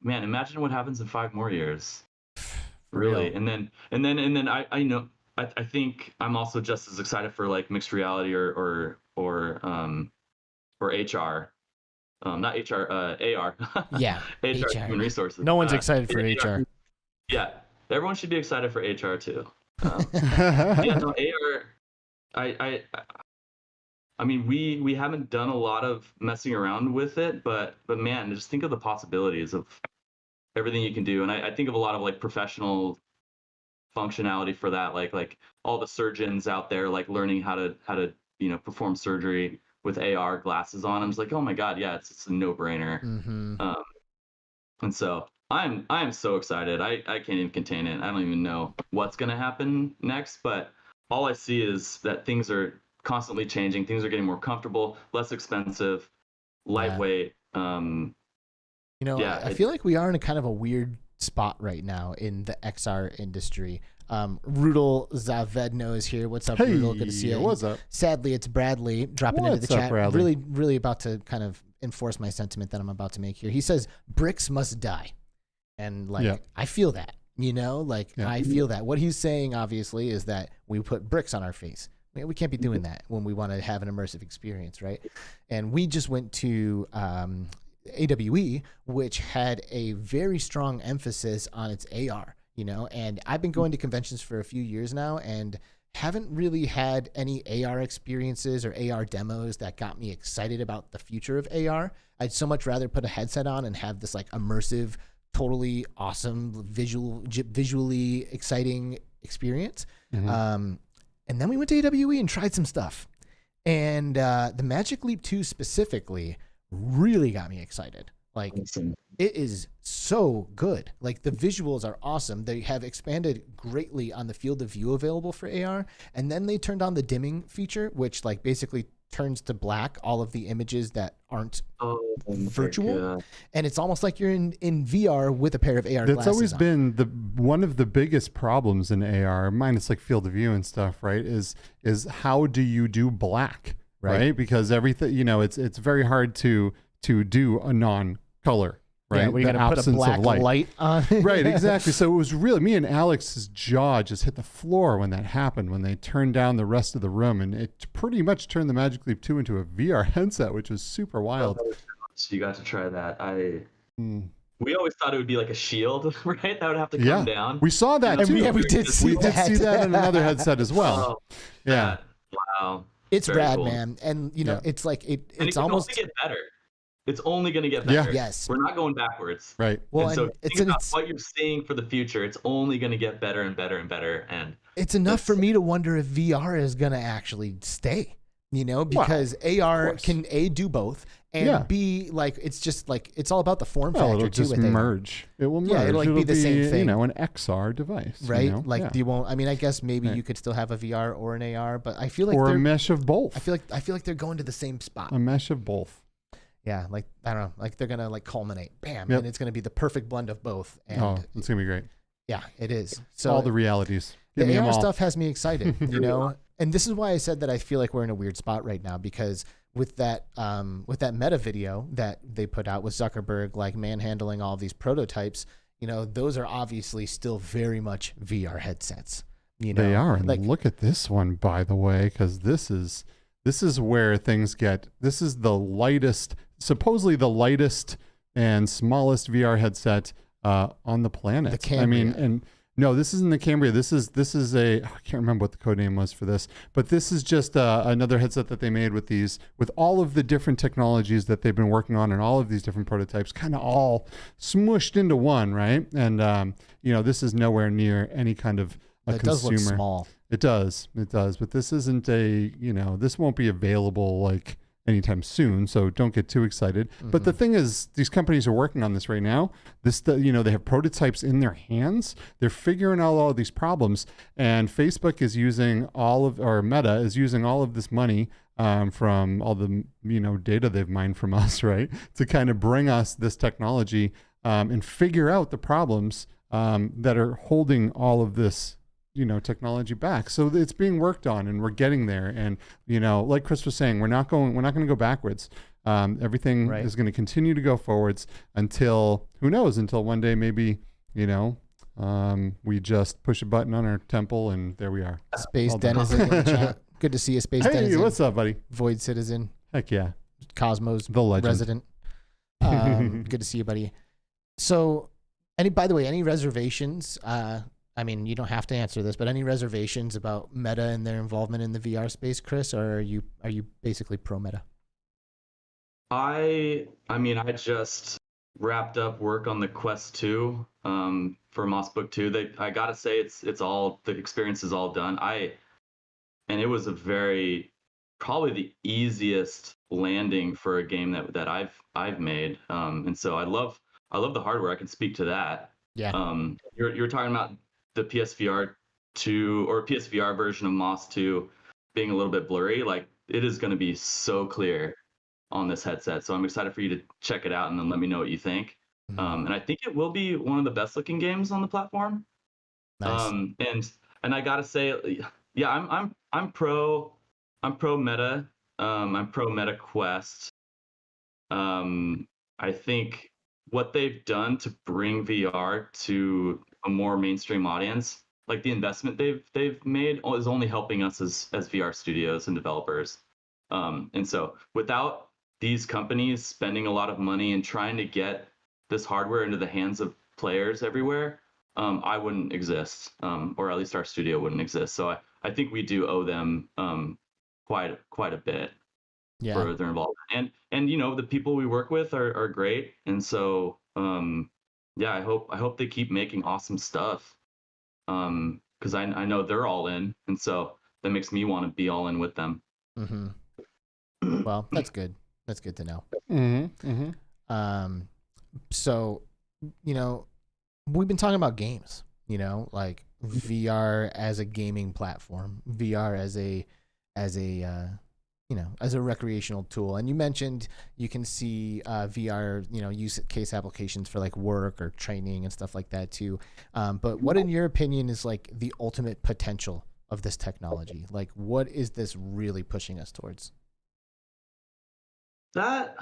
imagine what happens in 5 more years. Really. And then I know I think I'm also just as excited for like mixed reality or HR. Not HR, AR. Yeah. HR, HR. human resources. No one's excited for HR. Yeah. Everyone should be excited for HR too. Yeah, no, AR, I mean, we haven't done a lot of messing around with it, but man, just think of the possibilities of everything you can do. And I think of a lot of like professional functionality for that, like all the surgeons out there, like learning how to perform surgery with AR glasses on. I'm just like, oh my God, yeah, it's a no-brainer. Mm-hmm. And so I am so excited. I can't even contain it. I don't even know what's gonna happen next, but all I see is that things are constantly changing. Things are getting more comfortable, less expensive, lightweight. I feel like we are in a kind of a weird spot right now in the XR industry. Rudel Zavedno is here. What's up, Rudel? Good to see you. What's up? Sadly, it's Bradley dropping into the chat. Bradley? Really about to kind of enforce my sentiment that I'm about to make here. He says bricks must die. And I feel that, I feel that. What he's saying, obviously, is that we put bricks on our face. We can't be doing that when we want to have an immersive experience, right? And we just went to AWE, which had a very strong emphasis on its AR, and I've been going to conventions for a few years now and haven't really had any AR experiences or AR demos that got me excited about the future of AR. I'd so much rather put a headset on and have this like immersive, totally awesome, visually exciting experience. Mm-hmm. And then we went to AWE and tried some stuff. And the Magic Leap 2 specifically really got me excited. Like, it is so good. Like, the visuals are awesome. They have expanded greatly on the field of view available for AR. And then they turned on the dimming feature, which like basically turns to black all of the images that aren't virtual. And it's almost like you're in VR with a pair of AR glasses. That's always been one of the biggest problems in AR, minus like field of view and stuff, right? Is how do you do black, right? Because everything, it's very hard to do a non-color. Right, yeah, we're gonna put a black light on. Right, exactly. So it was really me and Alex's jaw just hit the floor when that happened. When they turned down the rest of the room, and it pretty much turned the Magic Leap 2 into a VR headset, which was super wild. So you got to try that. We always thought it would be like a shield, right? That would have to come down. We saw that too. We did see that in another headset as well. Yeah. Wow. It's very rad, cool. Man. And it's like it's almost get better. It's only going to get better. Yeah. Yes. We're not going backwards. Right. Well, and so think about what you're seeing for the future. It's only going to get better and better and better. And it's enough for me to wonder if VR is going to actually stay, because AR can A, do both, and B, like, it's just like, it's all about the form factor it'll too. Just merge. It will merge. Yeah, it'll be the same thing. An XR device. Right? You won't, I guess maybe you could still have a VR or an AR, but I feel like a mesh of both. I feel like they're going to the same spot. A mesh of both. Yeah, like, I don't know, like they're going to like culminate, bam, and it's going to be the perfect blend of both. And it's going to be great. Yeah, it is. So all the realities. The AR stuff has me excited, and this is why I said that I feel like we're in a weird spot right now, because with that meta video that they put out with Zuckerberg, like manhandling all of these prototypes, those are obviously still very much VR headsets. They are. And look at this one, by the way, because this is where things get. This is supposedly the lightest and smallest VR headset on the planet. The Cambria. No, this isn't the Cambria. This is I can't remember what the code name was for this, but this is just another headset that they made with all of the different technologies that they've been working on and all of these different prototypes kind of all smushed into one, right? And this is nowhere near any kind of a it consumer. Does look small. It does, but this isn't this won't be available like anytime soon, so don't get too excited. But the thing is, these companies are working on this right now. They have prototypes in their hands. They're figuring out all of these problems, and Facebook is using Meta is using all of this money from all the data they've mined from us, right, to kind of bring us this technology and figure out the problems that are holding all of this technology back. So it's being worked on, and we're getting there. And like Chris was saying, we're not going to go backwards. Everything is going to continue to go forwards until one day maybe we just push a button on our temple and there we are. Space Denizen in the chat. Good to see you, Space Denizen. Hey, what's up, buddy? Void Citizen. Heck yeah. Cosmos the legend. Resident. Good to see you, buddy. So, by the way, any reservations? I mean, you don't have to answer this, but any reservations about Meta and their involvement in the VR space, Chris, or are you basically pro Meta? I just wrapped up work on the Quest 2 for Moss Book 2. I gotta say the experience is all done. And it was probably the easiest landing for a game that I've made. And so I love the hardware. I can speak to that. Yeah. You're talking about the PSVR 2 or PSVR version of Moss 2 being a little bit blurry. Like, it is going to be so clear on this headset. So I'm excited for you to check it out and then let me know what you think. And I think it will be one of the best looking games on the platform. Nice. And I gotta say, yeah, I'm pro Meta. I'm pro Meta Quest. I think what they've done to bring VR to a more mainstream audience, like the investment they've made, is only helping us as VR studios and developers. And so without these companies spending a lot of money and trying to get this hardware into the hands of players everywhere, I wouldn't exist, or at least our studio wouldn't exist. So I think we do owe them quite a bit for their involvement. And the people we work with are great. And so I hope they keep making awesome stuff. Because I know they're all in, and so that makes me want to be all in with them. Mm-hmm. Well, that's good. That's good to know. Mm-hmm. Mm-hmm. So, we've been talking about games, like VR as a gaming platform, VR as a recreational tool. And you mentioned you can see VR, use case applications for like work or training and stuff like that too. But what, in your opinion, is like the ultimate potential of this technology? Like, what is this really pushing us towards? That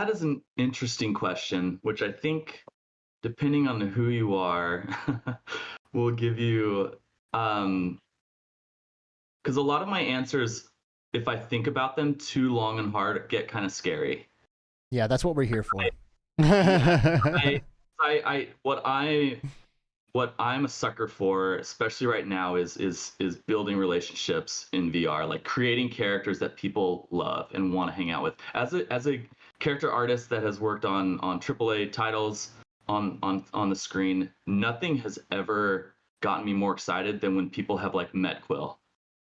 is an interesting question, which I think, depending on who you are, will give you, because a lot of my answers, if I think about them too long and hard, get kind of scary. Yeah, that's what we're here for. What I'm a sucker for, especially right now, is building relationships in VR, like creating characters that people love and want to hang out with. As a character artist that has worked on AAA titles on the screen, nothing has ever gotten me more excited than when people have like met Quill.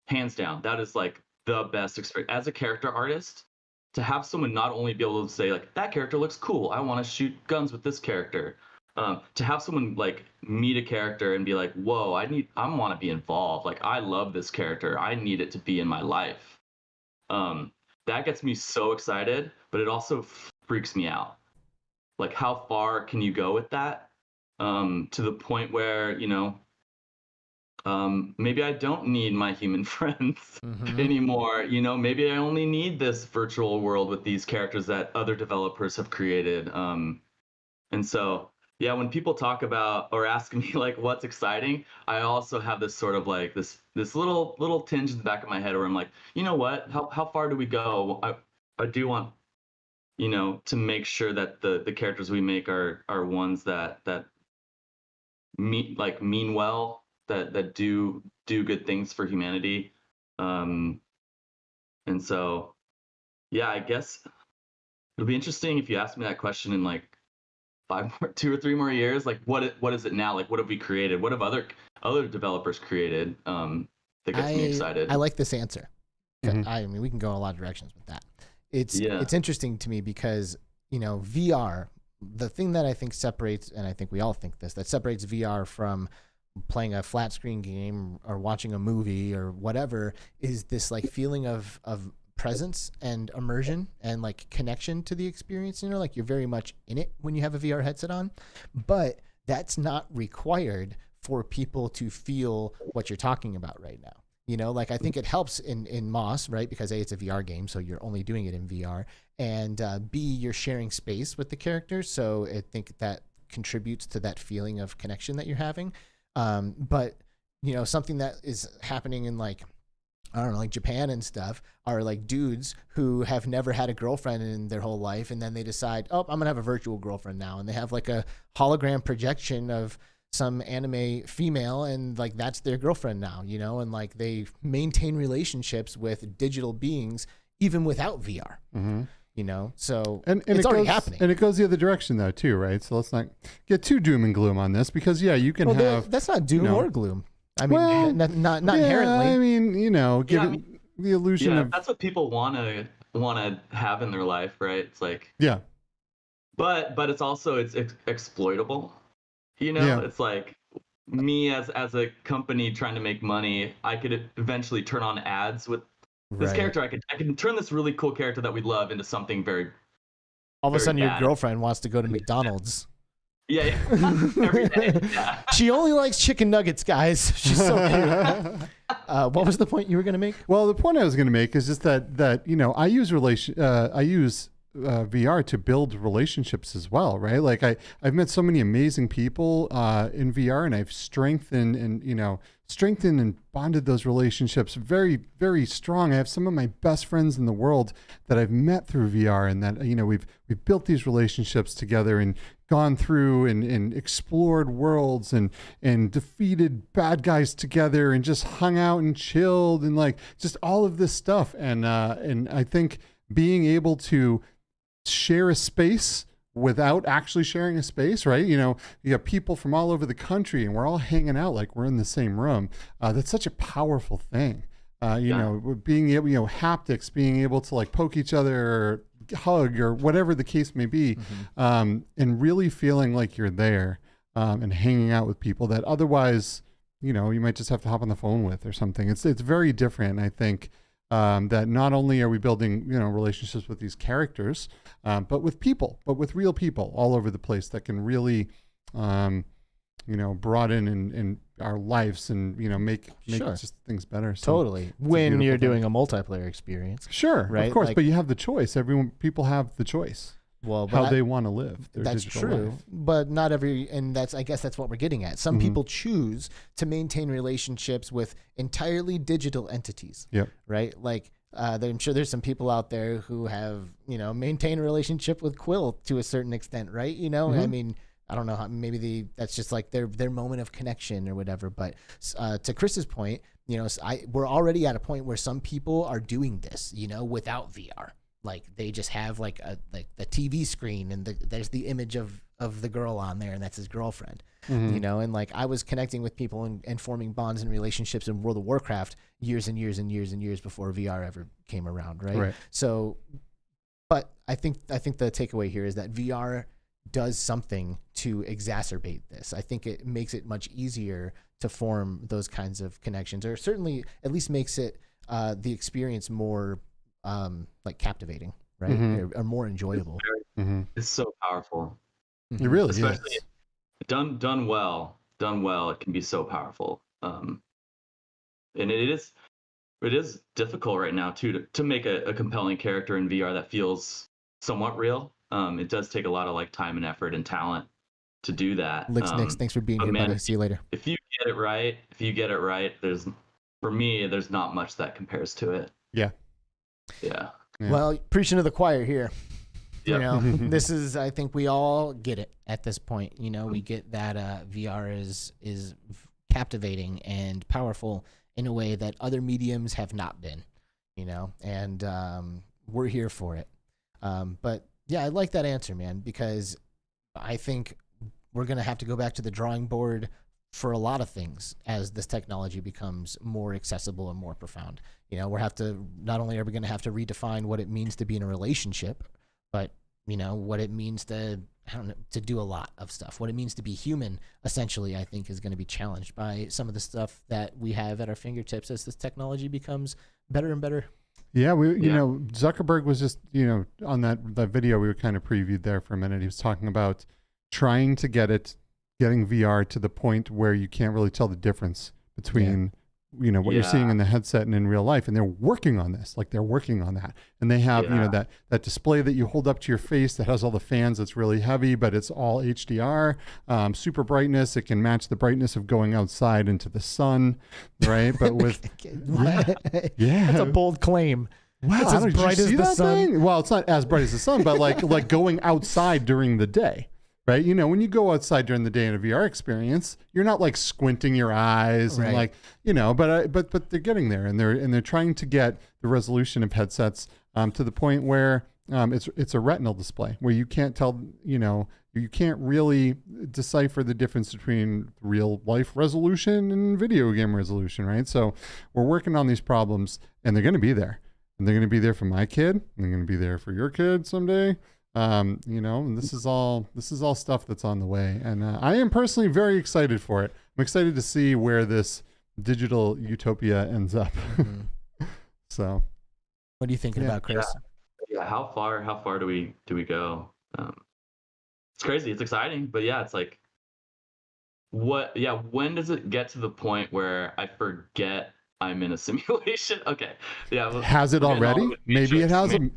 Hands down, that is like the best experience. As a character artist, to have someone not only be able to say like, that character looks cool, I want to shoot guns with this character. To have someone like meet a character and be like, whoa, I want to be involved. Like, I love this character. I need it to be in my life. That gets me so excited, but it also freaks me out. Like, how far can you go with that? To the point where, maybe I don't need my human friends anymore. Maybe I only need this virtual world with these characters that other developers have created. And so, yeah, when people talk about or ask me like what's exciting, I also have this sort of like this little tinge in the back of my head where I'm like, you know what? How far do we go? I do want, to make sure that the characters we make are ones that mean well, that do good things for humanity. And so, yeah, I guess it'll be interesting if you ask me that question in like 2 or 3 more years. Like, what is it now? Like, what have we created? What have other developers created? That gets me excited. I like this answer I mean, we can go in a lot of directions with that. It's interesting to me because, you know, VR, the thing that I think separates, and I think we all think this, that separates VR from playing a flat screen game or watching a movie or whatever, is this like feeling of presence and immersion and like connection to the experience. You know, like you're very much in it when you have a VR headset on, but that's not required for people to feel what you're talking about right now. You know, like I think it helps in Moss, right? Because A, it's a VR game, so you're only doing it in VR, and B, you're sharing space with the characters, so I think that contributes to that feeling of connection that you're having. But you know, something that is happening in like, I don't know, like Japan and stuff, are like dudes who have never had a girlfriend in their whole life, and then they decide, oh, I'm gonna have a virtual girlfriend now, and they have like a hologram projection of some anime female, and like that's their girlfriend now, you know, and like they maintain relationships with digital beings even without VR. You know, so and it's already happening. And it goes the other direction though too, right? So let's not get too doom and gloom on this, because you can have that's not doom or gloom. I mean, not inherently. I mean, you know, give it the illusion of that's what people want to have in their life, right? It's like but it's also it's exploitable. You know, it's like me as a company trying to make money, I could eventually turn on ads with this character. I can turn this really cool character that we love into something very all of a sudden bad. Your girlfriend wants to go to McDonald's. Yeah. Every day. Yeah. She only likes chicken nuggets, guys. She's so cute. What was the point you were going to make? Well, the point I was going to make is just that you know, I use VR to build relationships as well, right? Like I've met so many amazing people in VR, and I've strengthened and bonded those relationships very, very strong. I have some of my best friends in the world that I've met through VR, and that, you know, we've built these relationships together and gone through and explored worlds and defeated bad guys together and just hung out and chilled and like just all of this stuff. And I think being able to share a space without actually sharing a space, right? You know, you have people from all over the country and we're all hanging out like we're in the same room. That's such a powerful thing. You know, being able, you know, haptics, being able to like poke each other or hug or whatever the case may be, and really feeling like you're there and hanging out with people that otherwise, you know, you might just have to hop on the phone with or something. It's very different. I think that not only are we building, you know, relationships with these characters, but with real people all over the place that can really, you know, broaden in our lives and, you know, make just things better. So totally. When you're doing a multiplayer experience. Sure, right? Of course, like, but you have the choice. People have the choice. Well, how they want to live. That's true, life. But not every, and I guess that's what we're getting at. Some people choose to maintain relationships with entirely digital entities. Yep. Right? Like, I'm sure there's some people out there who have, you know, maintained a relationship with Quill to a certain extent, right? You know, I mean, I don't know how, maybe that's just like their moment of connection or whatever. But to Chris's point, you know, we're already at a point where some people are doing this, you know, without VR. Like they just have like the TV screen and there's the image of the girl on there, and that's his girlfriend, you know. And like I was connecting with people and forming bonds and relationships in World of Warcraft years and years and years and years before VR ever came around, right? So, but I think the takeaway here is that VR does something to exacerbate this. I think it makes it much easier to form those kinds of connections, or certainly at least makes it the experience more like captivating, right? Or more enjoyable. It's so powerful. It really Especially is. Done well, it can be so powerful. And it is difficult right now too to make a compelling character in VR that feels somewhat real. It does take a lot of like time and effort and talent to do that. Nix, thanks for being here, buddy. See you later. If you get it right, there's not much that compares to it. Yeah. Well, preaching to the choir here. Yep. You know, this is, I think we all get it at this point. You know, we get that VR is captivating and powerful in a way that other mediums have not been, you know, and we're here for it. But yeah, I like that answer, man, because I think we're going to have to go back to the drawing board for a lot of things as this technology becomes more accessible and more profound. You know, not only are we going to have to redefine what it means to be in a relationship, but you know, what it means to, I don't know, to do a lot of stuff. What it means to be human, essentially, I think is going to be challenged by some of the stuff that we have at our fingertips as this technology becomes better and better. Yeah, you know, Zuckerberg was just, you know, on that video we were kind of previewed there for a minute. He was talking about trying to getting VR to the point where you can't really tell the difference between you know, what you're seeing in the headset and in real life. And they're working on this, like they're working on that. And they have, you know, that display that you hold up to your face that has all the fans that's really heavy, but it's all HDR, super brightness. It can match the brightness of going outside into the sun, right? But with, That's a bold claim. Wow, it's as bright as the sun. Thing? Well, it's not as bright as the sun, but like going outside during the day. Right, you know, when you go outside during the day in a VR experience, you're not like squinting your eyes and like, you know, but they're getting there, and they're trying to get the resolution of headsets to the point where it's a retinal display where you can't tell, you know, you can't really decipher the difference between real life resolution and video game resolution, right? So we're working on these problems, and they're going to be there, and they're going to be there for my kid, and they're going to be there for your kid someday. You know, and this is all stuff that's on the way, and I am personally very excited for it. I'm excited to see where this digital utopia ends up. So, what are you thinking about, Chris? Yeah, how far do we go? It's crazy. It's exciting, but yeah, it's like, when does it get to the point where I forget I'm in a simulation? Okay, yeah. Has it already? Maybe it hasn't.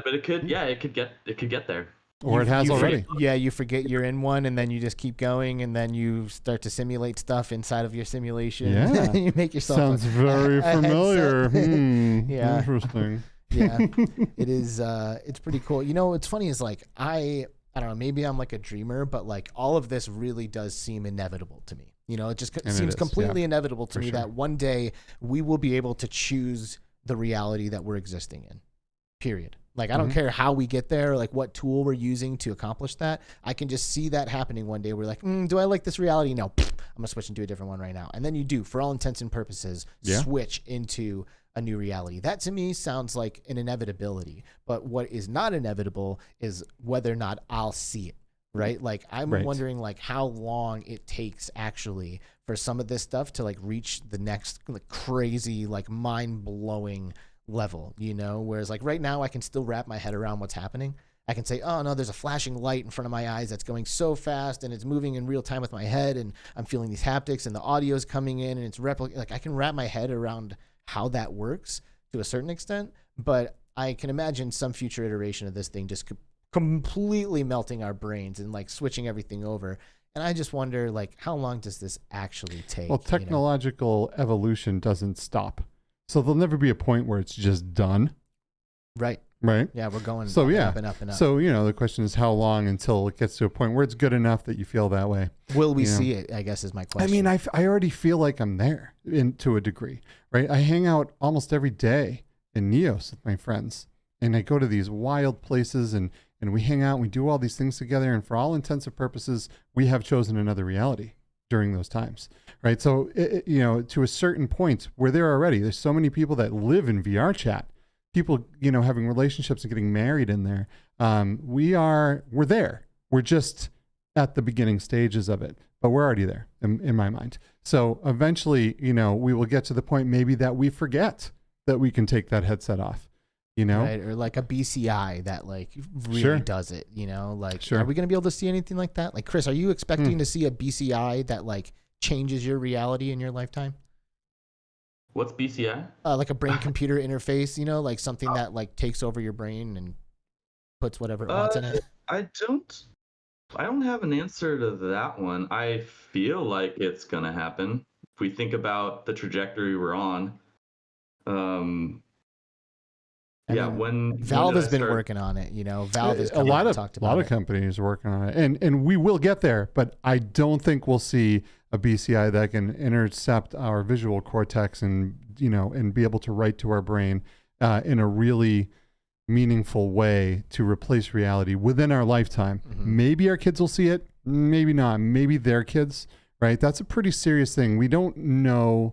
But it could, it could get there. Or it has already. You forget you're in one, and then you just keep going, and then you start to simulate stuff inside of your simulation. Yeah, you make yourself. Sounds very familiar. Yeah, interesting. Yeah, it is. It's pretty cool. You know, what's funny is like I don't know. Maybe I'm like a dreamer, but like all of this really does seem inevitable to me. You know, it just seems completely inevitable to me that one day we will be able to choose the reality that we're existing in. Period. Like, I don't care how we get there, like what tool we're using to accomplish that. I can just see that happening one day. We're like, do I like this reality? No, I'm going to switch into a different one right now. And then you do, for all intents and purposes, switch into a new reality. That to me sounds like an inevitability. But what is not inevitable is whether or not I'll see it, right? Like, I'm wondering like how long it takes actually for some of this stuff to like reach the next like crazy, like mind-blowing level, you know, whereas like right now I can still wrap my head around what's happening. I can say, oh no, there's a flashing light in front of my eyes that's going so fast and it's moving in real time with my head, and I'm feeling these haptics and the audio is coming in and it's like I can wrap my head around how that works to a certain extent, but I can imagine some future iteration of this thing just completely melting our brains and like switching everything over. And I just wonder, like, how long does this actually take? Well, technological evolution doesn't stop. So there'll never be a point where it's just done. Right. Yeah, we're going up and up and up. So, you know, the question is how long until it gets to a point where it's good enough that you feel that way. Will we see it, I guess is my question. I mean, I already feel like I'm there to a degree, right? I hang out almost every day in Neos with my friends, and I go to these wild places, and we hang out and we do all these things together, and for all intents and purposes, we have chosen another reality during those times, right? So, you know, to a certain point, we're there already. There's so many people that live in VR chat, people, you know, having relationships and getting married in there. We're there. We're just at the beginning stages of it, but we're already there in my mind. So eventually, you know, we will get to the point maybe that we forget that we can take that headset off. You know, right? Or like a BCI that like really does it, you know, like, are we going to be able to see anything like that? Like, Chris, are you expecting to see a BCI that like changes your reality in your lifetime? What's BCI? Like a brain computer interface, you know, like something that like takes over your brain and puts whatever it wants in it. I don't have an answer to that one. I feel like it's going to happen. If we think about the trajectory we're on, when Valve has been working on it, you know, Valve has a lot of companies are working on it, and we will get there, but I don't think we'll see a BCI that can intercept our visual cortex and, you know, and be able to write to our brain in a really meaningful way to replace reality within our lifetime. Maybe our kids will see it, maybe not, maybe their kids, right? That's a pretty serious thing. We don't know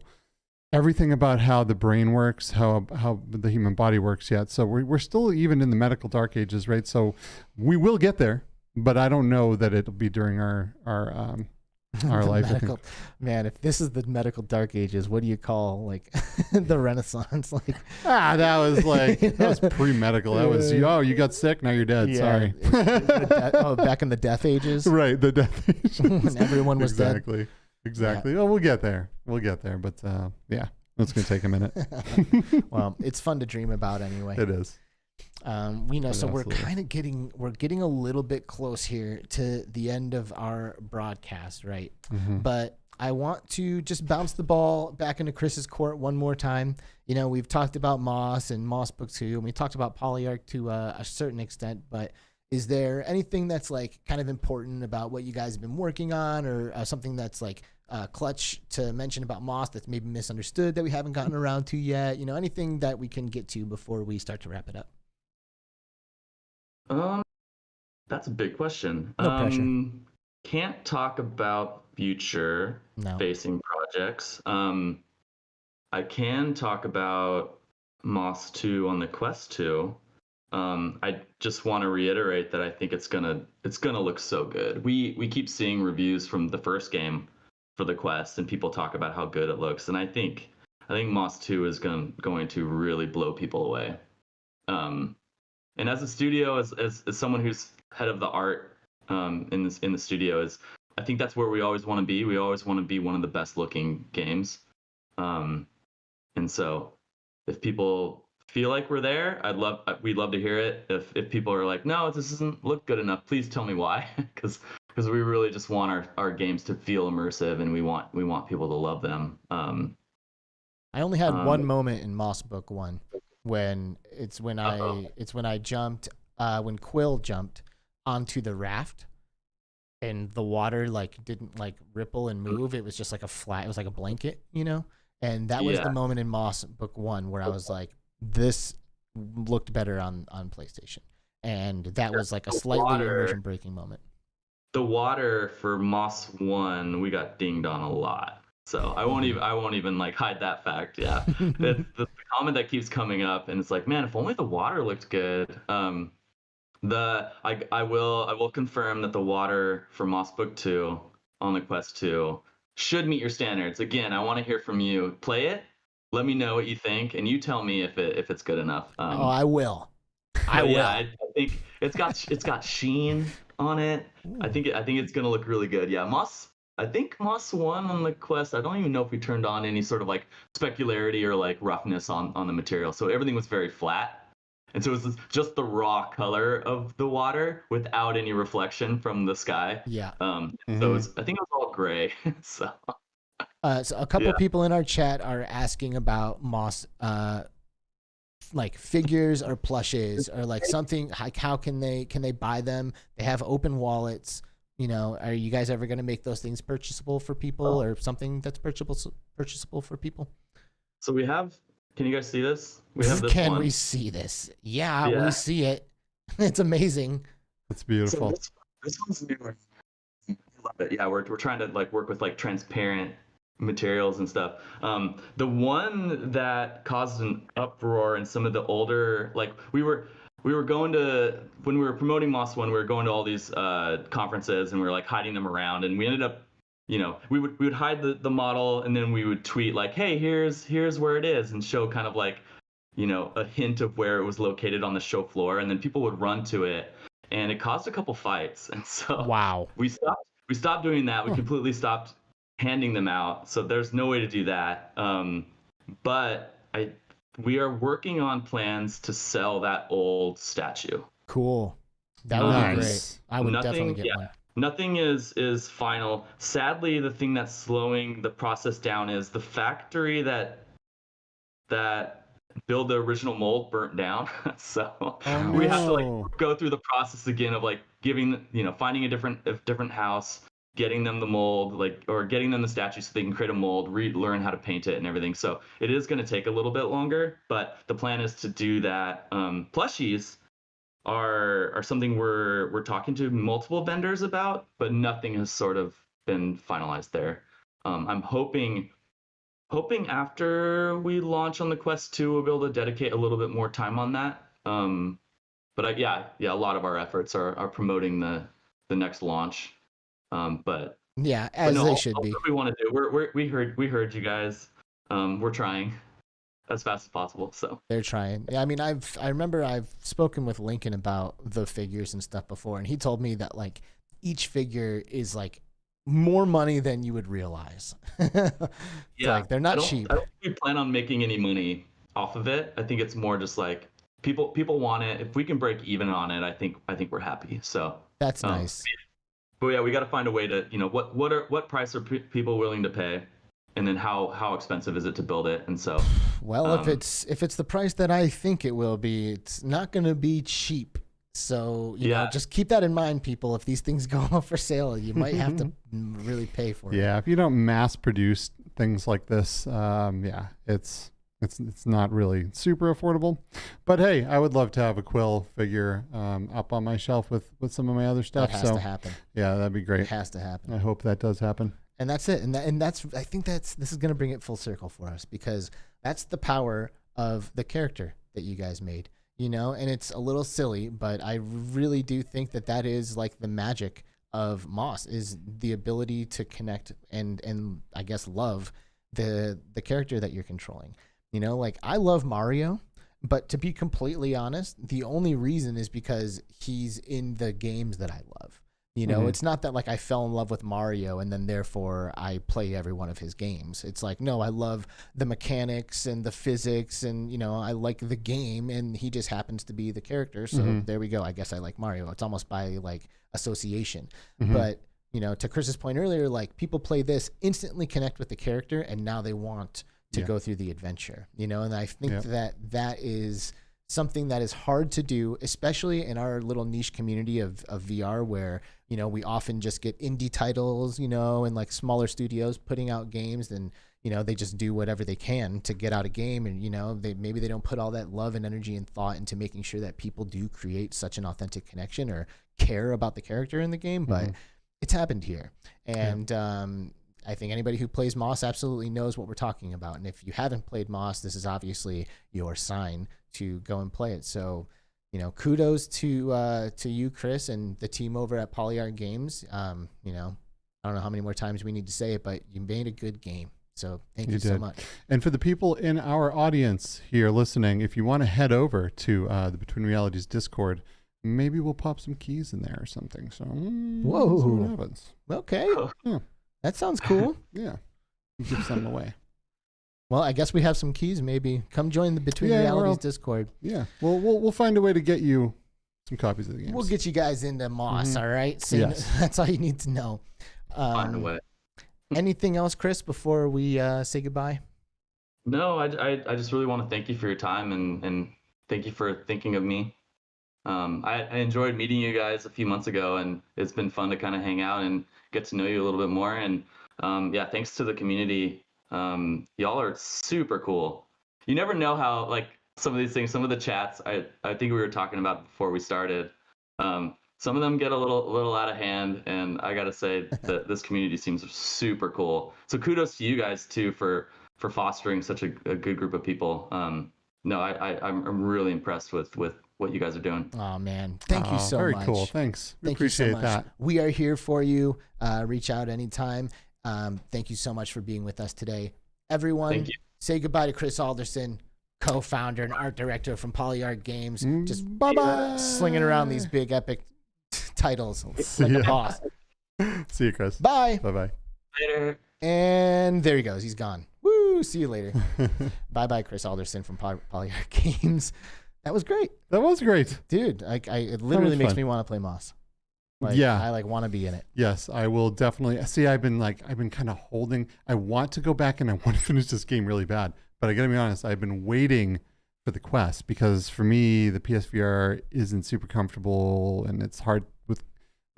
everything about how the brain works, how the human body works yet. So we're still even in the medical dark ages, right? So we will get there, but I don't know that it'll be during our life. Medical, man, if this is the medical dark ages, what do you call like the Renaissance? Like that was pre-medical. That was you got sick, now you're dead. Sorry. Back in the death ages. Right, the death ages. When everyone was dead. Exactly. Yeah. Well, we'll get there. But yeah, it's gonna take a minute. Well, it's fun to dream about anyway. It is. We know, so we're kind of getting a little bit close here to the end of our broadcast, right? Mm-hmm. But I want to just bounce the ball back into Chris's court one more time. You know, we've talked about Moss and Moss Book 2, and we talked about Polyarc to a certain extent, but is there anything that's like kind of important about what you guys have been working on, or something that's like clutch to mention about Moss that's maybe misunderstood that we haven't gotten around to yet? You know, anything that we can get to before we start to wrap it up? That's a big question. No pressure. Can't talk about future facing projects. I can talk about Moss 2 on the Quest 2. I just want to reiterate that I think it's gonna look so good. We keep seeing reviews from the first game for the Quest, and people talk about how good it looks, and I think Moss 2 is going to really blow people away. And as a studio, as someone who's head of the art in the studio, I think that's where we always want to be. We always want to be one of the best looking games. And so if people feel like we're there, we'd love to hear it. If people are like, no, this doesn't look good enough, please tell me why. Because we really just want our games to feel immersive, and we want people to love them. I only had one moment in Moss Book 1 when I jumped when Quill jumped onto the raft, and the water like didn't like ripple and move. It was just like it was like a blanket, you know? And that was the moment in Moss Book 1 where I was like, this looked better on PlayStation. And that was like a slightly immersion breaking moment. The water for Moss 1, we got dinged on a lot. So I won't even like hide that fact. Yeah. the comment that keeps coming up, and it's like, man, if only the water looked good. I will confirm that the water for Moss Book 2 on the Quest 2 should meet your standards. Again, I want to hear from you. Play it. Let me know what you think, and you tell me if it's good enough. I will. I will. Yeah, I think it's got sheen on it. Ooh. I think it's gonna look really good. Yeah, I think Moss 1 on the Quest, I don't even know if we turned on any sort of like specularity or like roughness on the material. So everything was very flat. And so it was just the raw color of the water without any reflection from the sky. Yeah. So I think it was all gray. So a couple people in our chat are asking about Moss, like figures or plushes or like something. Like how can they buy them? They have open wallets. You know, are you guys ever going to make those things purchasable for people, or something that's purchasable for people? So we have. Can you guys see this? We have this Can one. we see this? Yeah, we see it. It's amazing. It's beautiful. So this one's new. I love it. Yeah, we're trying to like work with like transparent materials and stuff. The one that caused an uproar in some of the older, like we were going to, when we were promoting Moss 1, we were going to all these conferences, and we were like hiding them around, and we ended up, you know, we would hide the model, and then we would tweet like, hey, here's where it is, and show kind of like, you know, a hint of where it was located on the show floor, and then people would run to it, and it caused a couple fights. And so we stopped doing that. We completely stopped handing them out, so there's no way to do that. But we are working on plans to sell that old statue. Cool. That would be great. I would definitely get one. Nothing is final. Sadly, the thing that's slowing the process down is the factory that built the original mold burnt down. So we have to like go through the process again of like finding a different house, getting them the mold, or getting them the statue so they can create a mold, learn how to paint it and everything. So it is going to take a little bit longer, but the plan is to do that. Plushies are something we're talking to multiple vendors about, but nothing has sort of been finalized there. I'm hoping after we launch on the Quest 2, we'll be able to dedicate a little bit more time on that. But yeah, a lot of our efforts are promoting the next launch. But yeah, as no, they should all be. we want to do. We heard you guys. We're trying as fast as possible. So They're trying. Yeah, I mean, I remember I've spoken with Lincoln about the figures and stuff before, and he told me that like each figure is like more money than you would realize. yeah, like they're not cheap. I don't think we plan on making any money off of it. I think it's more just like people want it. If we can break even on it, I think we're happy. So That's nice. But yeah, we got to find a way to, what price are people willing to pay, and then how expensive is it to build it? And so, Well, if it's the price that I think it will be, it's not going to be cheap. So, you know, just keep that in mind, people. If these things go up for sale, you might have to really pay for it. Yeah, if you don't mass produce things like this, it's not really super affordable. But hey, I would love to have a Quill figure up on my shelf with some of my other stuff. That has to happen. Yeah, that'd be great. It has to happen. I hope that does happen. And that's it. And that's I think this is going to bring it full circle for us, because that's the power of the character that you guys made, and it's a little silly, but I really do think that is like the magic of Moss, is the ability to connect and I guess love the character that you're controlling. Like I love Mario, but to be completely honest, the only reason is because he's in the games that I love. It's not that like I fell in love with Mario and then therefore I play every one of his games. It's like, no, I love the mechanics and the physics and, I like the game, and he just happens to be the character. So there we go. I guess I like Mario. It's almost by like association. But, to Chris's point earlier, like people play this, instantly connect with the character, and now they want to go through the adventure, and I think that is something that is hard to do, especially in our little niche community of VR, where, we often just get indie titles, and like smaller studios putting out games, and, they just do whatever they can to get out a game. And, maybe they don't put all that love and energy and thought into making sure that people do create such an authentic connection or care about the character in the game. But it's happened here. And, I think anybody who plays Moss absolutely knows what we're talking about. And if you haven't played Moss, this is obviously your sign to go and play it. So, kudos to you, Chris, and the team over at Polyarc Games. I don't know how many more times we need to say it, but you made a good game. So thank you so much. And for the people in our audience here listening, if you want to head over to the Between Realities Discord, maybe we'll pop some keys in there or something. So whoa, see what happens. Okay. Yeah. That sounds cool. Yeah. Give some away. Well, I guess we have some keys. Maybe come join the Between Realities Discord. Yeah. Well, we'll find a way to get you some copies of the games. We'll get you guys into Moss. All right. So that's all you need to know. Find a way. Anything else, Chris, before we say goodbye? No, I just really want to thank you for your time and thank you for thinking of me. I enjoyed meeting you guys a few months ago, and it's been fun to kind of hang out and get to know you a little bit more. And thanks to the community. Y'all are super cool. You never know how, like, some of these things, some of the chats, I think we were talking about before we started, some of them get a little out of hand, and I gotta say that this community seems super cool. So kudos to you guys too for fostering such a good group of people. I'm really impressed with what you guys are doing. Oh man, thank you so much. Very cool. Thanks. We Thank you so appreciate much. that. We are here for you. Reach out anytime. Thank you so much for being with us today, everyone. Thank you. Say goodbye to Chris Alderson, co-founder and art director from Polyarc Games. Just bye-bye. Slinging around these big epic titles like a boss. See you, Chris. Bye. Bye-bye. Later. And there he goes. He's gone. Woo! See you later. Bye-bye, Chris Alderson from Polyarc Games. That was great. That was great, dude. It literally makes me want to play Moss. I want to be in it. Yes, I will definitely. See, I've been kind of holding. I want to go back and I want to finish this game really bad, but I gotta be honest. I've been waiting for the Quest, because for me the PSVR isn't super comfortable and it's hard with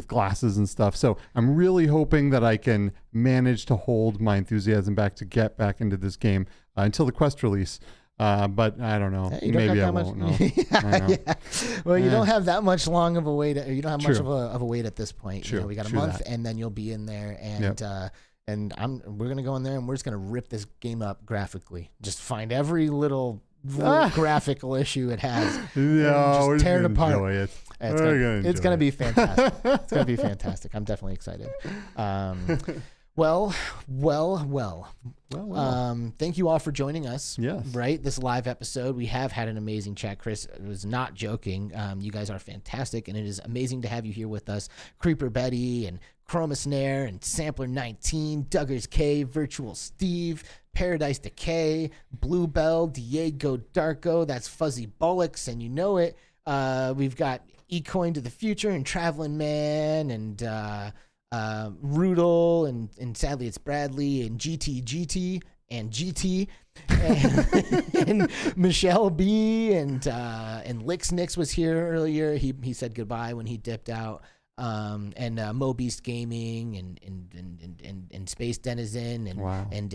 glasses and stuff. So I'm really hoping that I can manage to hold my enthusiasm back to get back into this game until the Quest release. But I don't know. Hey, Maybe I won't know. Yeah. Well, you don't have that much long of a wait. You don't have much True. of a wait at this point. True. We got a True month, that. and then you'll be in there, and we're gonna go in there, and we're just gonna rip this game up graphically. Just find every little graphical issue it has. No, we're just tear it gonna apart. enjoy it. It's gonna be fantastic. It's gonna be fantastic. I'm definitely excited. Well. Thank you all for joining us. Yes. Right. This live episode, we have had an amazing chat. Chris was not joking. You guys are fantastic, and it is amazing to have you here with us. CreeperBetty and Chroma Snare and Sampler 19, Duggars K, Virtual Steve, Paradise Decay, Bluebell, Diego Darko. That's Fuzzy Bollocks, and you know it. We've got eCoin to the Future and Traveling Man and Rudel and sadly it's Bradley and GT and GT and Michelle B and Lix Nix was here earlier. He said goodbye when he dipped out. And Mo Beast Gaming and Space Denizen and Wow. and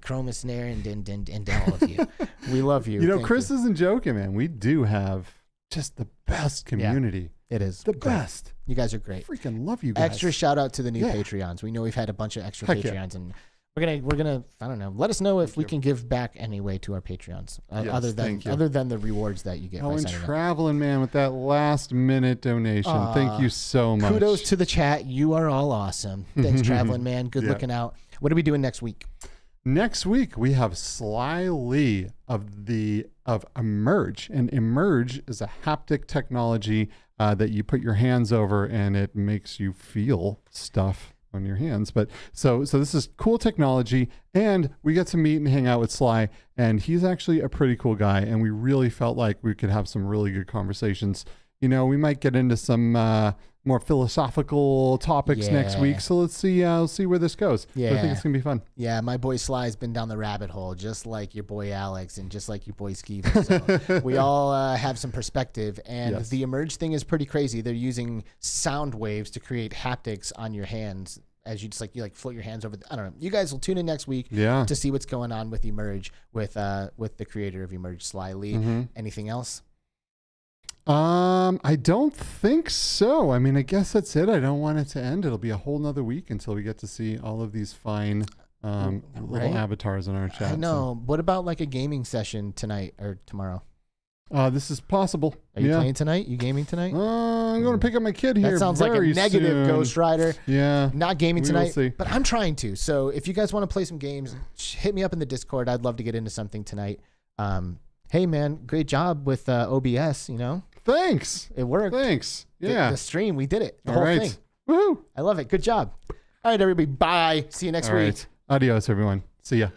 Chroma Snare and all of you. We love you. You know, Thank Chris you. isn't joking, man. We do have just the best community. It is The great. best. You guys are great. Freaking love you guys. Extra shout out to the new Yeah. Patreons. We know we've had a bunch of extra Heck yeah. Patreons, and we're gonna I don't know. Let us know if we can give back anyway to our Patreons, Yes, thank you. other than the rewards that you get. Oh, by and signing up. Traveling Man with that last minute donation. Thank you so much. Kudos to the chat. You are all awesome. Thanks, Traveling Man. Good Yeah. looking out. What are we doing next week? Next week we have Sly Lee of Emerge, and Emerge is a haptic technology that you put your hands over and it makes you feel stuff on your hands. But so this is cool technology, and we get to meet and hang out with Sly, and he's actually a pretty cool guy, and we really felt like we could have some really good conversations. You know, we might get into some more philosophical topics next Yeah. week. So let's see where this goes. But I Yeah. think it's gonna be fun. Yeah, my boy Sly's been down the rabbit hole, just like your boy Alex and just like your boy Skeever. So we all have some perspective, and Yes. the Emerge thing is pretty crazy. They're using sound waves to create haptics on your hands as you float your hands over. I don't know. You guys will tune in next week Yeah. to see what's going on with Emerge with the creator of Emerge, Sly Lee. Mhm. Anything else? I don't think so. I mean, I guess that's it. I don't want it to end. It'll be a whole nother week until we get to see all of these fine little Right? avatars in our chat. I know. What about like a gaming session tonight or tomorrow? This is possible. Are you yeah. playing tonight? You gaming tonight? I'm going to pick up my kid here. That sounds like a very negative, soon. Ghost Rider. Yeah. Not gaming We will tonight, see. but I'm trying to. So if you guys want to play some games, hit me up in the Discord. I'd love to get into something tonight. Hey man, great job with OBS. You know, Thanks. it worked. Thanks. The- Yeah. the stream, we did it. The All whole right. thing. Woohoo. I love it. Good job. All right, everybody. Bye. See you next All week. right. Adios, everyone. See ya.